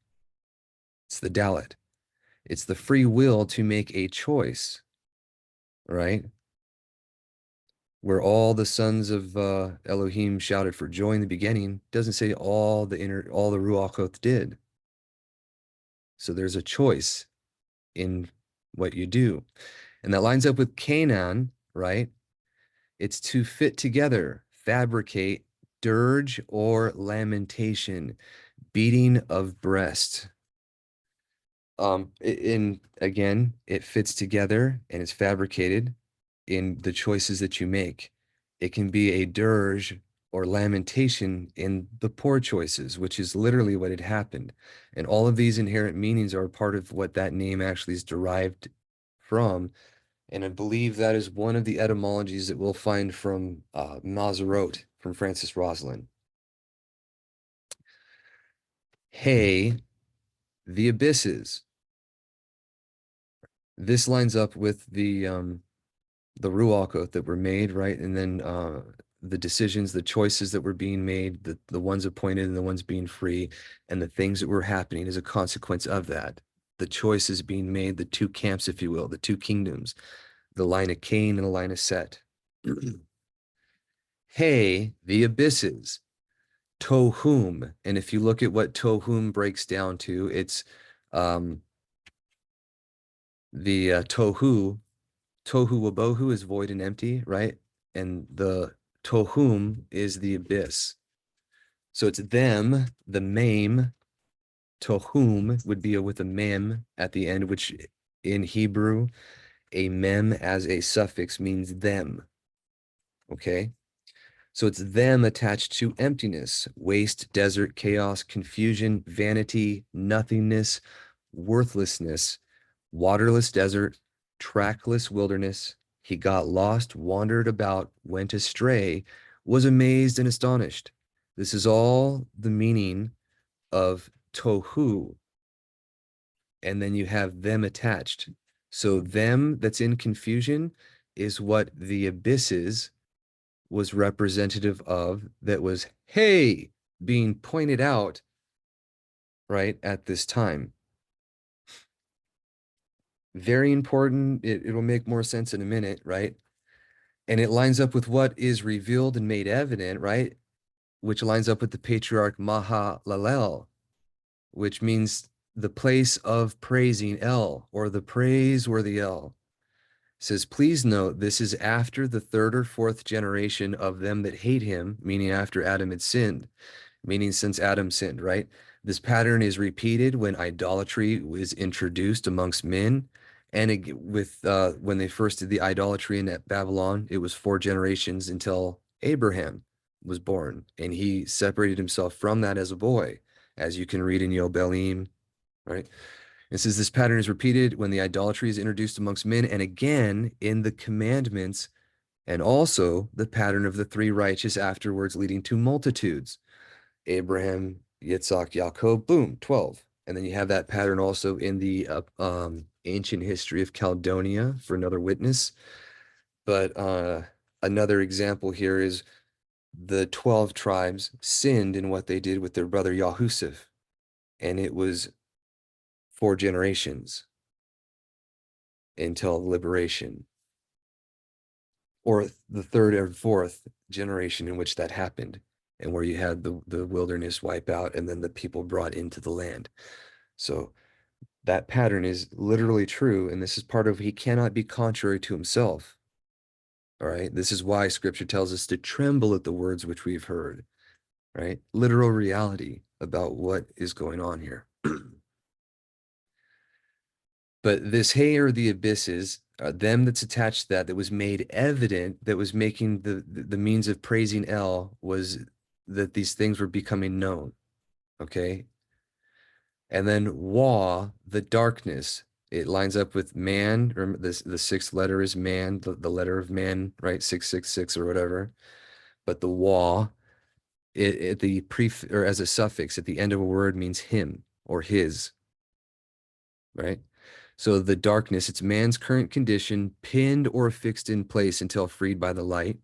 It's the dalet. It's the free will to make a choice, right? Where all the sons of Elohim shouted for joy in the beginning, doesn't say all the Ruachoth did. So there's a choice in what you do. And that lines up with Canaan, right? It's to fit together, fabricate, dirge, or lamentation, beating of breast. Again, it fits together and it's fabricated in the choices that you make. It can be a dirge or lamentation in the poor choices, which is literally what had happened. And all of these inherent meanings are part of what that name actually is derived from. And I believe that is one of the etymologies that we'll find from Mazarot, from Francis Rosslin. Hey, the abysses. This lines up with the Ruach that were made, right? And then the decisions, the choices that were being made, the ones appointed and the ones being free, and the things that were happening as a consequence of that. The choices being made, the two camps, if you will, the two kingdoms, the line of Cain and the line of Set. Hey, the abysses, tohum. And if you look at what tohum breaks down to, it's the tohu wabohu is void and empty, right? And the tohum is the abyss. So it's them, the mem, tohum would be with a mem at the end, which in Hebrew, a mem as a suffix means them. Okay? So it's them attached to emptiness, waste, desert, chaos, confusion, vanity, nothingness, worthlessness, waterless desert, trackless wilderness. He got lost, wandered about, went astray, was amazed and astonished. This is all the meaning of tohu. And then you have them attached. So them that's in confusion is what the abysses was representative of, that was, hey, being pointed out, right, at this time. Very important. It'll make more sense in a minute, right? And it lines up with what is revealed and made evident, right? Which lines up with the patriarch Mahalalel, which means the place of praising El, or the praiseworthy El. It says, please note, this is after the third or fourth generation of them that hate him, meaning after Adam had sinned, meaning since Adam sinned, right? This pattern is repeated when idolatry was introduced amongst men. And when they first did the idolatry in Babylon, it was 4 generations until Abraham was born. And he separated himself from that as a boy, as you can read in Yobelim, right? It says this pattern is repeated when the idolatry is introduced amongst men, and again in the commandments, and also the pattern of the 3 righteous afterwards leading to multitudes. Abraham, Yitzhak, Yaakov, boom, 12. And then you have that pattern also in the ancient history of Caledonia for another witness. But another example here is the 12 tribes sinned in what they did with their brother Yahusef. And it was 4 generations until liberation, or the 3rd or 4th generation in which that happened, and where you had the wilderness wipe out and then the people brought into the land. So that pattern is literally true, and this is part of, he cannot be contrary to himself. All right, this is why scripture tells us to tremble at the words which we've heard, right? Literal reality about what is going on here. But this hay, or the abysses, them that's attached to that was made evident, that was making the means of praising El, was that these things were becoming known. Okay. And then Wa, the darkness, it lines up with man. Remember this, the 6th letter is man, the letter of man, right? 666 or whatever. But the Wa at the or as a suffix at the end of a word means him or his, right? So the darkness, it's man's current condition, pinned or fixed in place until freed by the light,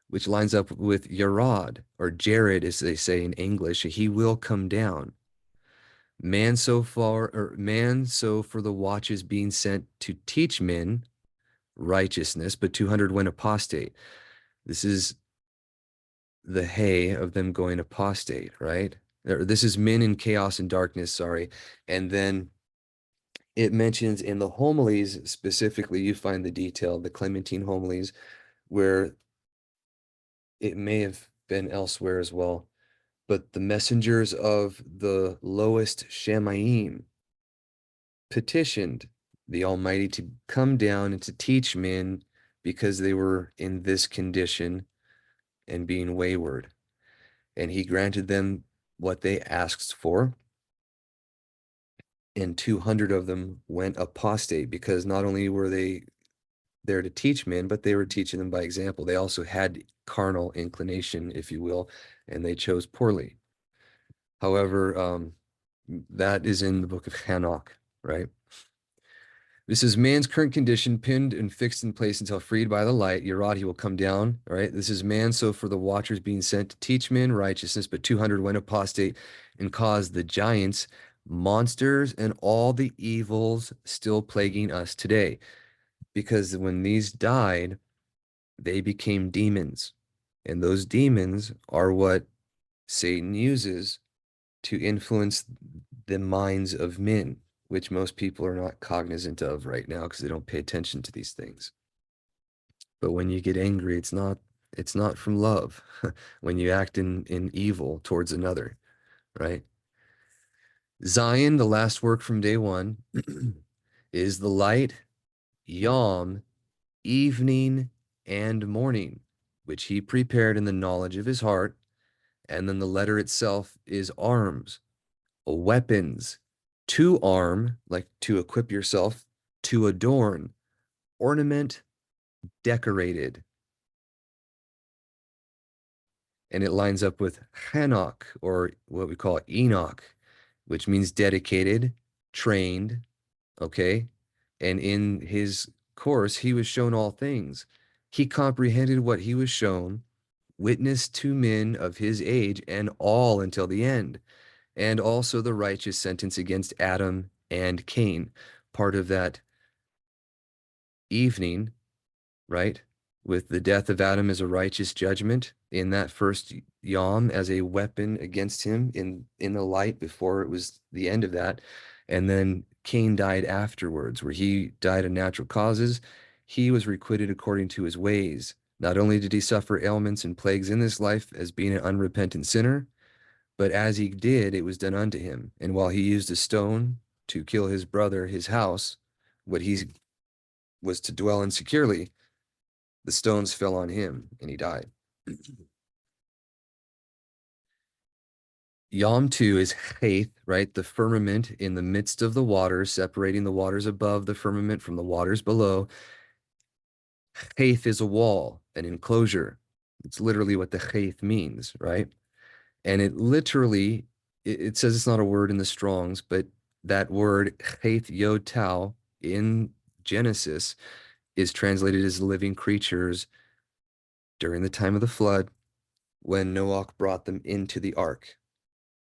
which lines up with Yarad, or Jared, as they say in English. He will come down. Man so far, or man so for the watches being sent to teach men righteousness, but 200 went apostate. This is the hay of them going apostate, right? This is men in chaos and darkness, sorry. And then it mentions in the homilies specifically, you find the detail, the Clementine homilies, where it may have been elsewhere as well, but the messengers of the lowest Shamayim petitioned the Almighty to come down and to teach men because they were in this condition and being wayward. And he granted them what they asked for. And 200 of them went apostate because not only were they there to teach men, but they were teaching them by example. They also had carnal inclination, if you will, and they chose poorly. However, that is in the book of Hanok, right? This is man's current condition, pinned and fixed in place until freed by the light. Yerad, he will come down, right? This is man, so for the watchers being sent to teach men righteousness, but 200 went apostate and caused the giants, monsters, and all the evils still plaguing us today. Because when these died, they became demons. And those demons are what Satan uses to influence the minds of men, which most people are not cognizant of right now because they don't pay attention to these things. But when you get angry, it's not from love. When you act in evil towards another, right? Zion, the last work from day one, is the light, Yom, evening and morning, which he prepared in the knowledge of his heart. And then the letter itself is arms, weapons, to arm, like to equip yourself, to adorn, ornament, decorated. And it lines up with Hanok, or what we call Enoch, which means dedicated, trained, okay? And in his course, he was shown all things. He comprehended what he was shown, witnessed to men of his age, and all until the end. And also the righteous sentence against Adam and Cain, part of that evening, right? With the death of Adam as a righteous judgment in that first Yom as a weapon against him in the light before it was the end of that. And then Cain died afterwards, where he died of natural causes. He was requited according to his ways. Not only did he suffer ailments and plagues in this life as being an unrepentant sinner, but as he did, it was done unto him. And while he used a stone to kill his brother, his house, what he was to dwell in securely, the stones fell on him and he died. Yom 2 is Haith, right? The firmament in the midst of the waters, separating the waters above the firmament from the waters below. Haith is a wall, an enclosure. It's literally what the Haith means, right? And it literally, it says it's not a word in the Strongs, but that word Haith Yod Tau in Genesis is translated as living creatures during the time of the flood when Noah brought them into the ark.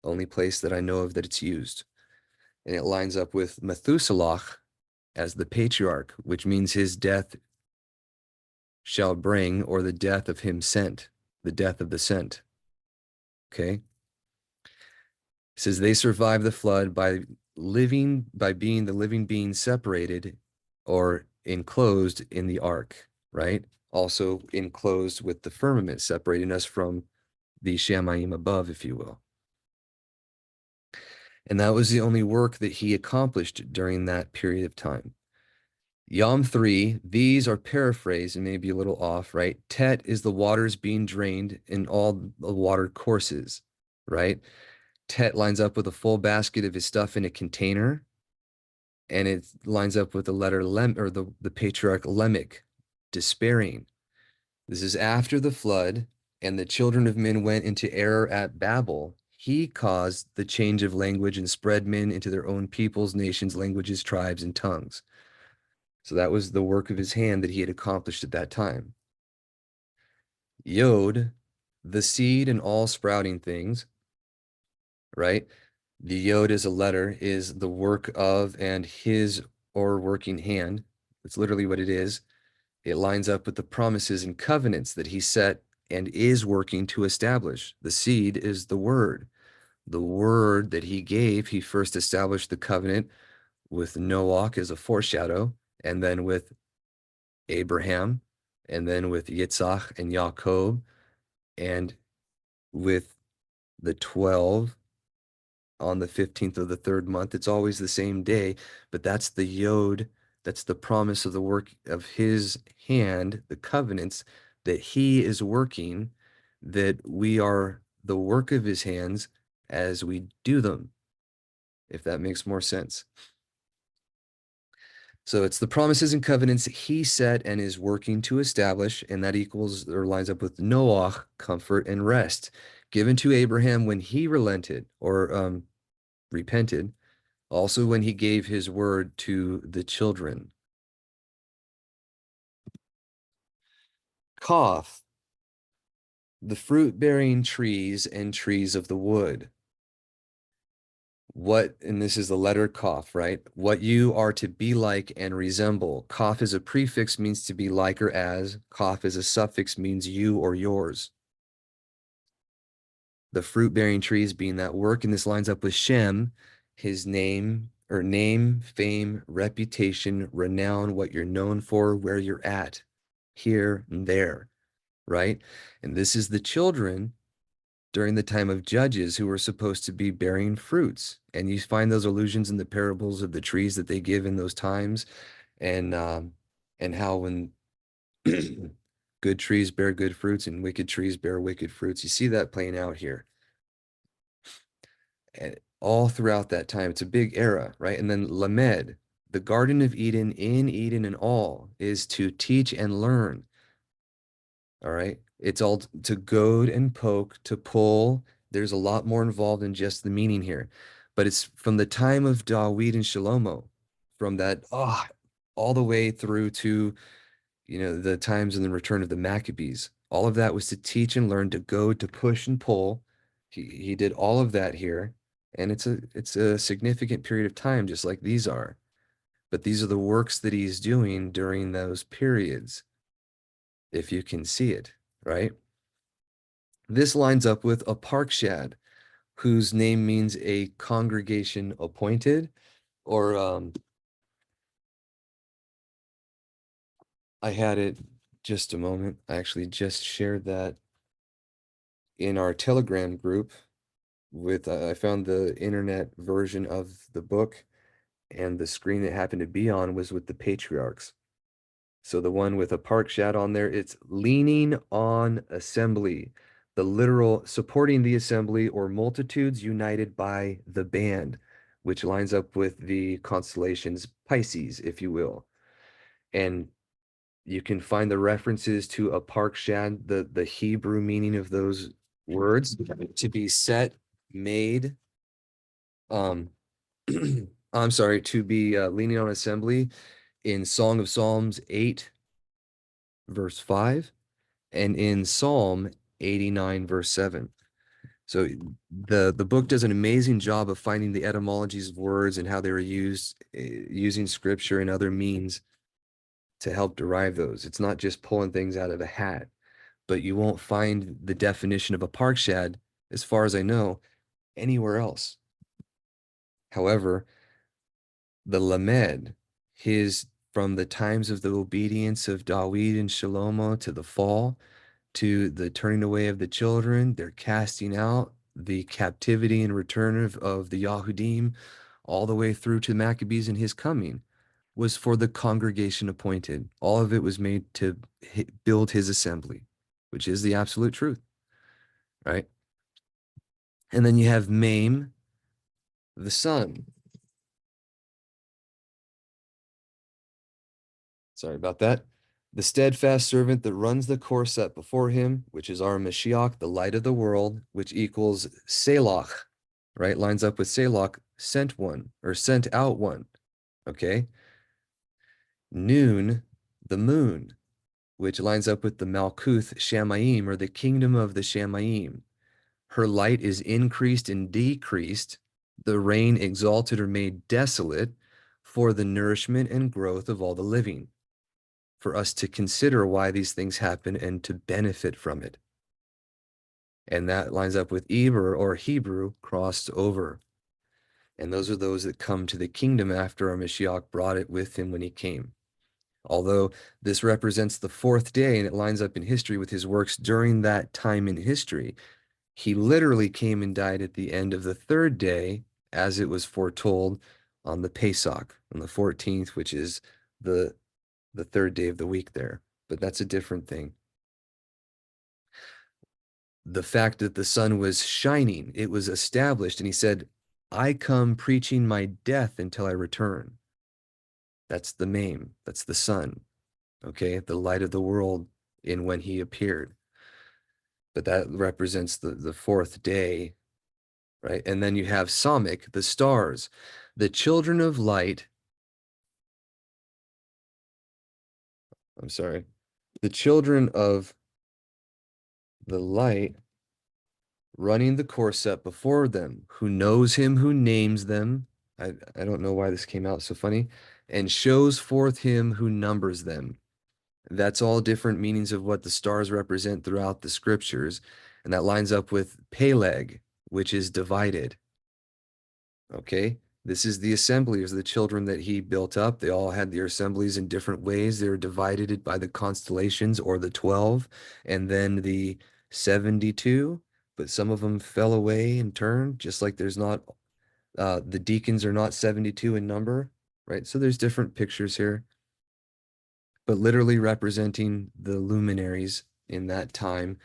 Only place that I know of that it's used. And it lines up with Methuselah as the patriarch, which means his death shall bring, or the death of him sent, the death of the sent. Okay? It says they survived the flood by being the living being separated or enclosed in the ark, right? Also enclosed with the firmament, separating us from the Shamayim above, if you will. And that was the only work that he accomplished during that period of time. Yom 3, these are paraphrased and maybe a little off, right? Tet is the waters being drained in all the water courses, right? Tet lines up with a full basket of his stuff in a container, and it lines up with the letter Lem, or the patriarch Lamech, despairing. This is after the flood, and the children of men went into error at Babel, he caused the change of language and spread men into their own peoples, nations, languages, tribes, and tongues. So that was the work of his hand that he had accomplished at that time. Yod, the seed and all sprouting things, right? The Yod is a letter, is the work of and his or working hand. That's literally what it is. It lines up with the promises and covenants that he set and is working to establish. The seed is the word. The word that he gave, he first established the covenant with Noah as a foreshadow, and then with Abraham, and then with Yitzhak and Yaakov, and with the 12 on the 15th of the third month. It's always the same day, but that's the Yod. That's the promise of the work of his hand, the covenants that he is working, that we are the work of his hands as we do them, if that makes more sense. So it's the promises and covenants he set and is working to establish, and that equals or lines up with Noah, comfort and rest, given to Abraham when he relented or repented, also when he gave his word to the children. Koth, the fruit-bearing trees and trees of the wood. What, and this is the letter Kof, right? What you are to be like and resemble. Kof is a prefix, means to be like or as. Kof is a suffix, means you or yours. The fruit-bearing trees being that work, and this lines up with Shem, his name, or name, fame, reputation, renown, what you're known for, where you're at, here and there, right? And this is the children during the time of Judges who were supposed to be bearing fruits. And you find those allusions in the parables of the trees that they give in those times, and how when good trees bear good fruits and wicked trees bear wicked fruits. You see that playing out here. And all throughout that time, it's a big era, right? And then Lamed, the Garden of Eden, in Eden and all, is to teach and learn. All right. It's all to goad and poke, to pull. There's a lot more involved than just the meaning here. But it's from the time of Dawid and Shalomo, from that, all the way through to, the times and the return of the Maccabees. All of that was to teach and learn, to goad, to push and pull. He did all of that here. And it's a significant period of time, just like these are. But these are the works that he's doing during those periods, if you can see it, right? This lines up with a parkshad, whose name means a congregation appointed, or I had it just a moment. I actually just shared that in our Telegram group with, I found the internet version of the book, and the screen it happened to be on was with the patriarchs. So the one with a parkshad on there, it's leaning on assembly, the literal supporting the assembly or multitudes united by the band, which lines up with the constellations Pisces, if you will. And you can find the references to a parkshad, the Hebrew meaning of those words, to be set, made, um, I'm sorry, to be leaning on assembly in Song of Psalms 8, verse 5, and in Psalm 89, verse 7. So the book does an amazing job of finding the etymologies of words and how they were used, using scripture and other means to help derive those. It's not just pulling things out of a hat, but you won't find the definition of a parkshad, as far as I know, anywhere else. However, the Lamed, his from the times of the obedience of Dawid and Shalomo to the fall, to the turning away of the children, their casting out, the captivity and return of the Yahudim, all the way through to Maccabees and his coming, was for the congregation appointed. All of it was made to build his assembly, which is the absolute truth, right? And then you have Mame, the son. Sorry about that. The steadfast servant that runs the course set before him, which is our Mashiach, the light of the world, which equals Selach, right? Lines up with Selach, sent one or sent out one, okay? Noon, the moon, which lines up with the Malkuth Shamayim, or the kingdom of the Shamayim. Her light is increased and decreased, the rain exalted or made desolate, for the nourishment and growth of all the living, for us to consider why these things happen and to benefit from it. And that lines up with Eber, or Hebrew, crossed over. And those are those that come to the kingdom after our Mashiach brought it with him when he came. Although this represents the fourth day and it lines up in history with his works during that time in history, he literally came and died at the end of the third day, as it was foretold on the Pesach, on the 14th, which is the third day of the week there. But that's a different thing. The fact that the sun was shining, it was established, and he said, I come preaching my death until I return. That's the Mame, that's the sun, okay? The light of the world in when he appeared. But that represents the fourth day, right? And then you have Samik, the stars, the children of light. I'm sorry. The children of the light running the course set before them, who knows him who names them. I don't know why this came out so funny. And shows forth him who numbers them. That's all different meanings of what the stars represent throughout the scriptures. And that lines up with Peleg, which is divided. Okay? This is the assemblies, the children that he built up. They all had their assemblies in different ways. They were divided by the constellations, or the 12, and then the 72. But some of them fell away and turned, just like there's not, the deacons are not 72 in number, right? So there's different pictures here, but literally representing the luminaries in that time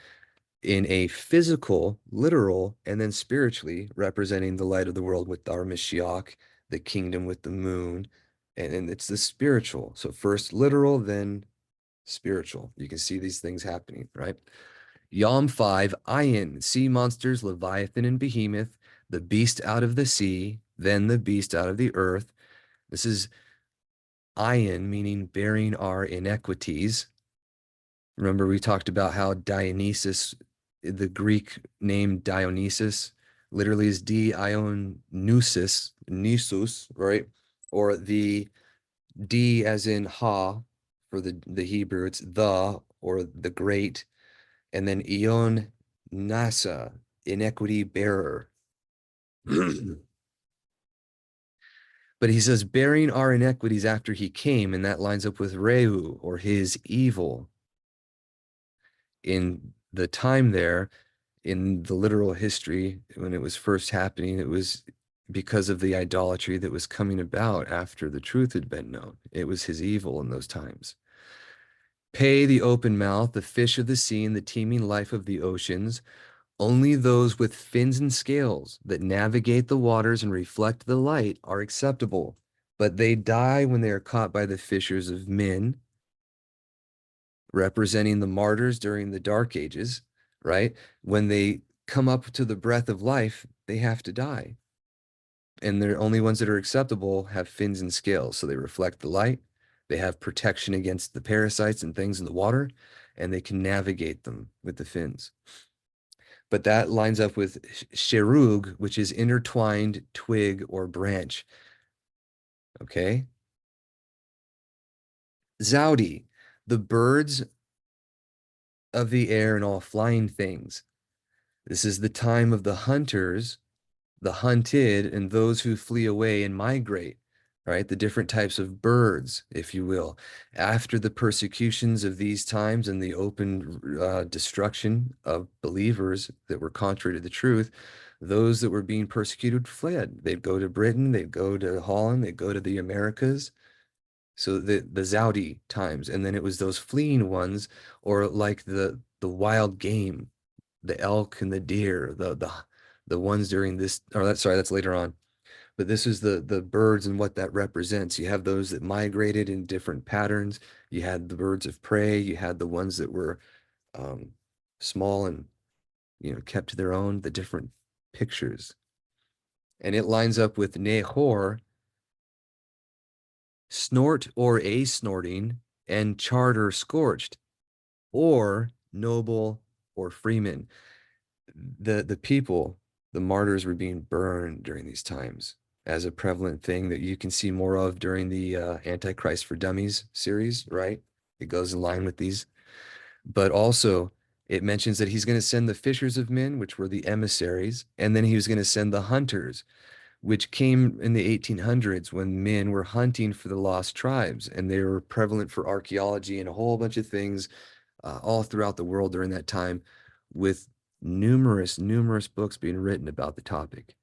in a physical, literal, and then spiritually representing the light of the world with our Mashiach, the kingdom with the moon, and it's the spiritual. So first literal, then spiritual. You can see these things happening, right? Yom 5, Ayin, sea monsters, Leviathan and Behemoth, the beast out of the sea, then the beast out of the earth. This is Ayin, meaning bearing our iniquities. Remember, we talked about how Dionysus, the Greek name Dionysus, literally is Dionysus, Nisus, right? Or the D as in ha for the Hebrew, it's the, or the great, and then Ion Nasa, iniquity bearer. But he says, bearing our iniquities after he came, and that lines up with Rehu, or his evil. In the time there, in the literal history, when it was first happening, it was because of the idolatry that was coming about after the truth had been known. It was his evil in those times. Pay the open mouth, the fish of the sea, and the teeming life of the oceans. Only those with fins and scales that navigate the waters and reflect the light are acceptable, but they die when they are caught by the fishers of men, representing the martyrs during the Dark Ages, right? When they come up to the breath of life, they have to die. And the only ones that are acceptable have fins and scales, so they reflect the light. They have protection against the parasites and things in the water, and they can navigate them with the fins. But that lines up with sherug, which is intertwined twig or branch. Okay? Zaudi, the birds of the air and all flying things. This is the time of the hunters, the hunted, and those who flee away and migrate, right? The different types of birds, if you will. After the persecutions of these times and the open destruction of believers that were contrary to the truth, those that were being persecuted fled. They'd go to Britain, they'd go to Holland, they'd go to the Americas. So the Zaudi times, and then it was those fleeing ones, or like the wild game, the elk and the deer, the ones during this, or that's sorry, that's later on. But this is the birds and what that represents. You have those that migrated in different patterns. You had the birds of prey. You had the ones that were um, small and kept to their own. The different pictures, and it lines up with Nehor, snort or a snorting, and charter scorched, or noble or freeman. The people, the martyrs, were being burned during these times as a prevalent thing that you can see more of during the Antichrist for Dummies series, right? It goes in line with these. But also, it mentions that he's going to send the fishers of men, which were the emissaries, and then he was going to send the hunters, which came in the 1800s when men were hunting for the lost tribes, and they were prevalent for archaeology and a whole bunch of things all throughout the world during that time, with numerous books being written about the topic.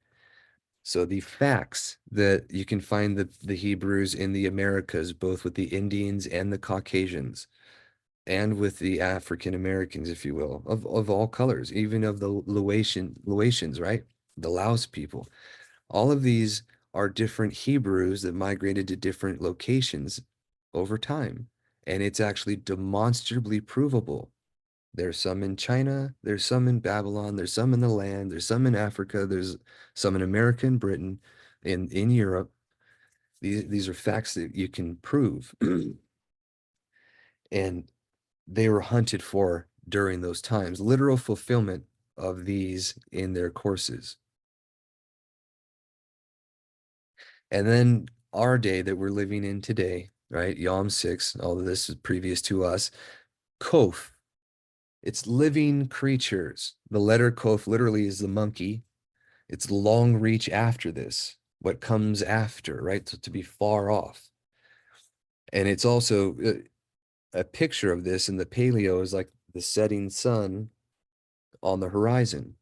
So the facts that you can find the Hebrews in the Americas, both with the Indians and the Caucasians, and with the African Americans, if you will, of all colors, even of the Laotians, right? The Laos people. All of these are different Hebrews that migrated to different locations over time. And it's actually demonstrably provable. There's some in China, there's some in Babylon, there's some in the land, there's some in Africa, there's some in America and Britain, in Europe. These are facts that you can prove. And they were hunted for during those times, literal fulfillment of these in their courses. And then our day that we're living in today, right? Yom 6, all of this is previous to us. Kof, it's living creatures. The letter Kof literally is the monkey. It's long reach after this, what comes after, right? So to be far off. And it's also a picture of this in the paleo is like the setting sun on the horizon.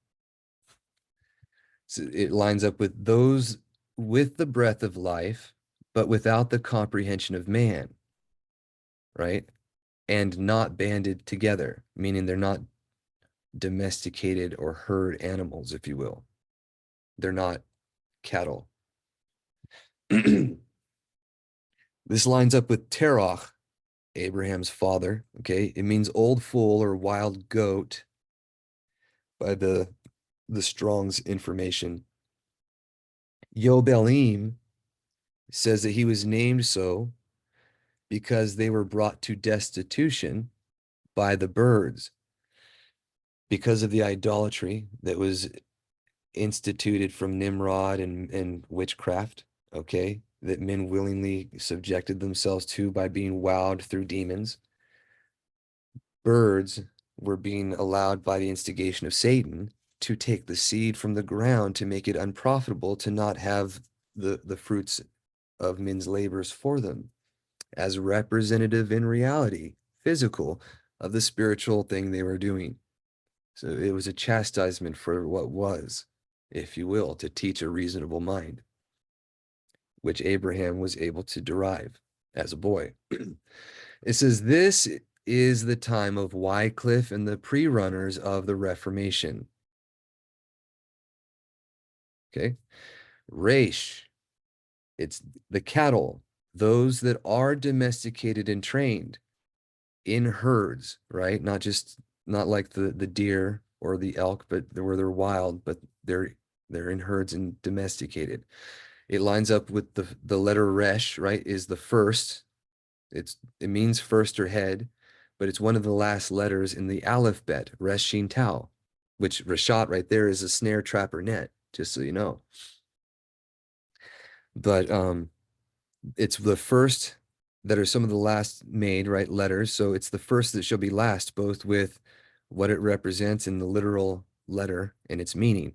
So it lines up with those with the breath of life, but without the comprehension of man, right? And not banded together, meaning they're not domesticated or herd animals, if you will. They're not cattle. This lines up with Terach, Abraham's father, okay? It means old foal or wild goat by the Strong's information. Yobelim says that he was named so because they were brought to destitution by the birds because of the idolatry that was instituted from Nimrod and witchcraft, okay, that men willingly subjected themselves to by being wowed through demons. Birds were being allowed by the instigation of Satan to take the seed from the ground to make it unprofitable to not have the fruits of men's labors for them as representative in reality, physical, of the spiritual thing they were doing. So it was a chastisement for what was, if you will, to teach a reasonable mind, which Abraham was able to derive as a boy. It says, this is the time of Wycliffe and the pre-runners of the Reformation. Okay. Reish, it's the cattle, those that are domesticated and trained in herds, right? Not like the deer or the elk, but where they're wild, but they're in herds and domesticated. It lines up with the letter resh, right? Is the first. It means first or head, but it's one of the last letters in the Aleph-bet, resh shin tau, which rashat right there is a snare trap or net, just so you know. But it's the first that are some of the last made, right, letters. So it's the first that shall be last, both with what it represents in the literal letter and its meaning.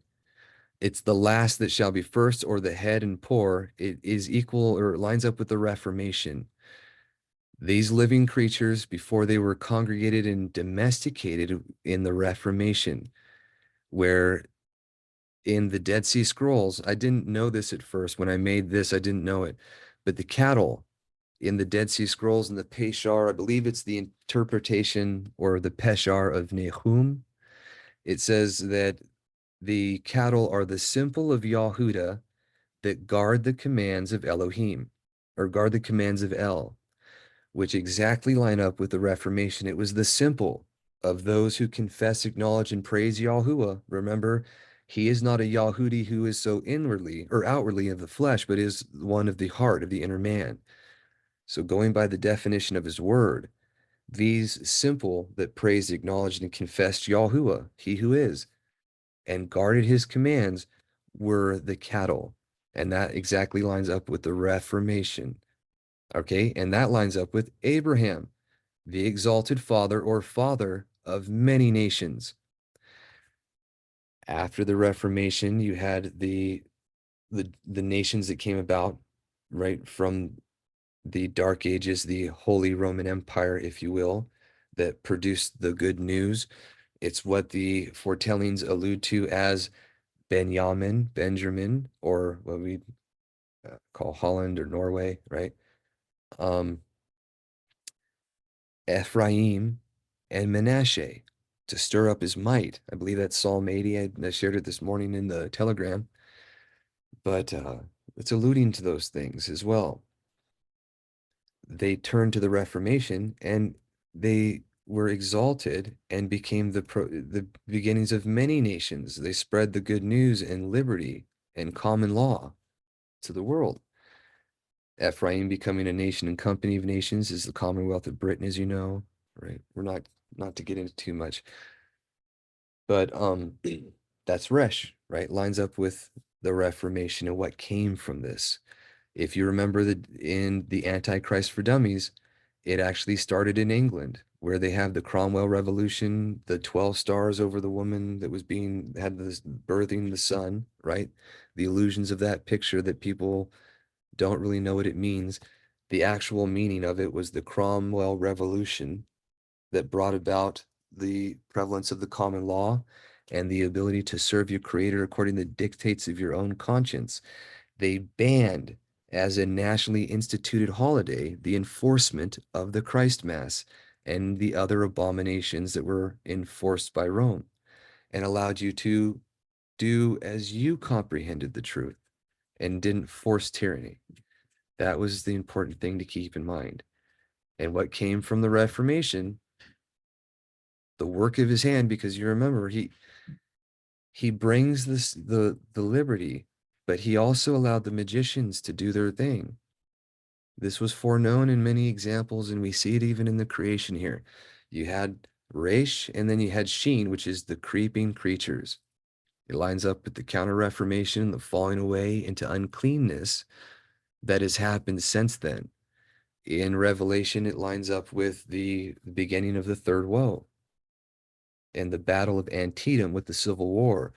It's the last that shall be first, or the head and poor. It is equal or lines up with the Reformation. These living creatures, before they were congregated and domesticated in the Reformation, where in the Dead Sea Scrolls, I didn't know this at first. When I made this, I didn't know it. But the cattle in the Dead Sea Scrolls and the Peshar, I believe it's the interpretation or the Peshar of Nahum. It says that the cattle are the simple of Yahudah, that guard the commands of Elohim, or guard the commands of El, which exactly line up with the Reformation. It was the simple of those who confess, acknowledge, and praise Yahuah. Remember, he is not a Yahudi who is so inwardly or outwardly of the flesh, but is one of the heart, of the inner man. So going by the definition of his word, these simple that praised, acknowledged, and confessed Yahuah, he who is, and guarded his commands were the cattle. And that exactly lines up with the Reformation. Okay, and that lines up with Abraham, the exalted father or father of many nations. After the Reformation, you had the nations that came about right from the Dark Ages, the Holy Roman Empire, if you will, that produced the good news. It's what the foretellings allude to as Benjamin, or what we call Holland or Norway, right? Um, Ephraim and Manasseh to stir up his might. I believe that's Psalm 80. I shared it this morning in the Telegram, but it's alluding to those things as well. They turned to the Reformation and they were exalted and became the beginnings of many nations. They spread the good news and liberty and common law to the world. Ephraim becoming a nation and company of nations is the Commonwealth of Britain, as you know, right? We're not to get into too much, but that's Resh, right? Lines up with the Reformation and what came from this. If you remember that in the Antichrist for Dummies, it actually started in England, where they have the Cromwell Revolution, the 12 stars over the woman that was had this birthing the son, right? The illusions of that picture that people don't really know what it means. The actual meaning of it was the Cromwell Revolution that brought about the prevalence of the common law and the ability to serve your creator according to the dictates of your own conscience. They banned, as a nationally instituted holiday, the enforcement of the Christ Mass and the other abominations that were enforced by Rome, and allowed you to do as you comprehended the truth and didn't force tyranny. That was the important thing to keep in mind. And what came from the Reformation, the work of his hand, because you remember he brings the liberty, but he also allowed the magicians to do their thing. This was foreknown in many examples, and we see it even in the creation here. You had Resh, and then you had Sheen, which is the creeping creatures. It lines up with the Counter-Reformation, the falling away into uncleanness that has happened since then. In Revelation, it lines up with the beginning of the third woe and the battle of Antietam with the Civil War,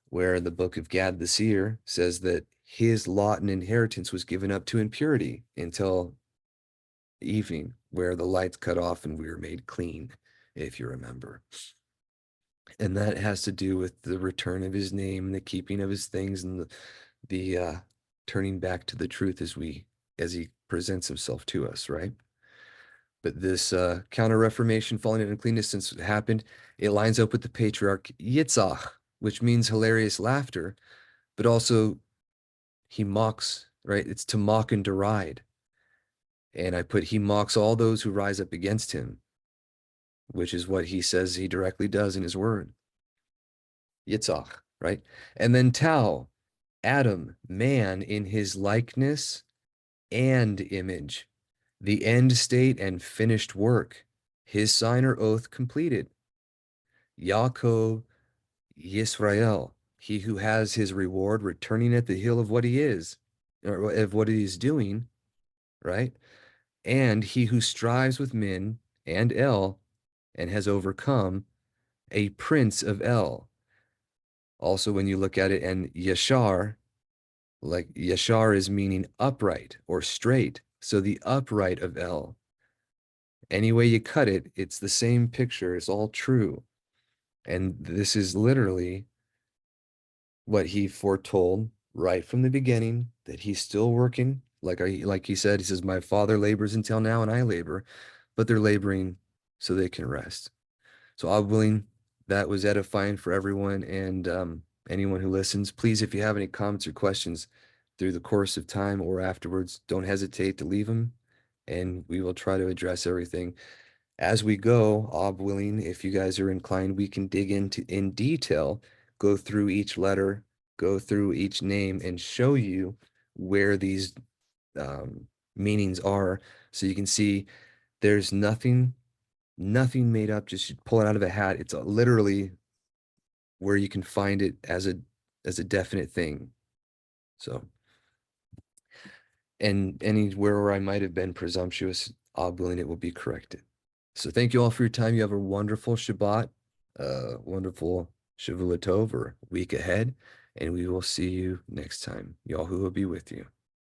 where the book of Gad the seer says that his lot and inheritance was given up to impurity until evening, where the lights cut off and we were made clean, if you remember. And that has to do with the return of his name and the keeping of his things and the turning back to the truth as he presents himself to us, right? But this counter-reformation, falling into uncleanness, since it happened, it lines up with the patriarch Yitzhak, which means hilarious laughter, but also he mocks, right? It's to mock and deride. And I put, he mocks all those who rise up against him, which is what he says he directly does in his word. Yitzhak, right? And then Tau, Adam, man in his likeness and image, the end state and finished work, his sign or oath completed. Yaakov, Yisra'el, he who has his reward returning at the hill of what he is, or of what he is doing, right? And he who strives with men and El and has overcome, a prince of El. Also, when you look at it, and Yashar, like Yashar is meaning upright or straight. So the upright of El. Any way you cut it, it's the same picture. It's all true. And this is literally what he foretold right from the beginning, that he's still working. Like he said, he says, my father labors until now and I labor, but they're laboring so they can rest. So I'm willing, that was edifying for everyone. And anyone who listens, please, if you have any comments or questions, through the course of time or afterwards, don't hesitate to leave them, and we will try to address everything as we go. Ob willing, if you guys are inclined, we can dig into in detail, go through each letter, go through each name, and show you where these meanings are, so you can see there's nothing made up, just pull it out of a hat. It's literally where you can find it as a definite thing. So, and anywhere where I might have been presumptuous, God willing, it will be corrected. So thank you all for your time. You have a wonderful Shabbat, wonderful Shavua Tov, or week ahead, and we will see you next time. Yahuah will be with you.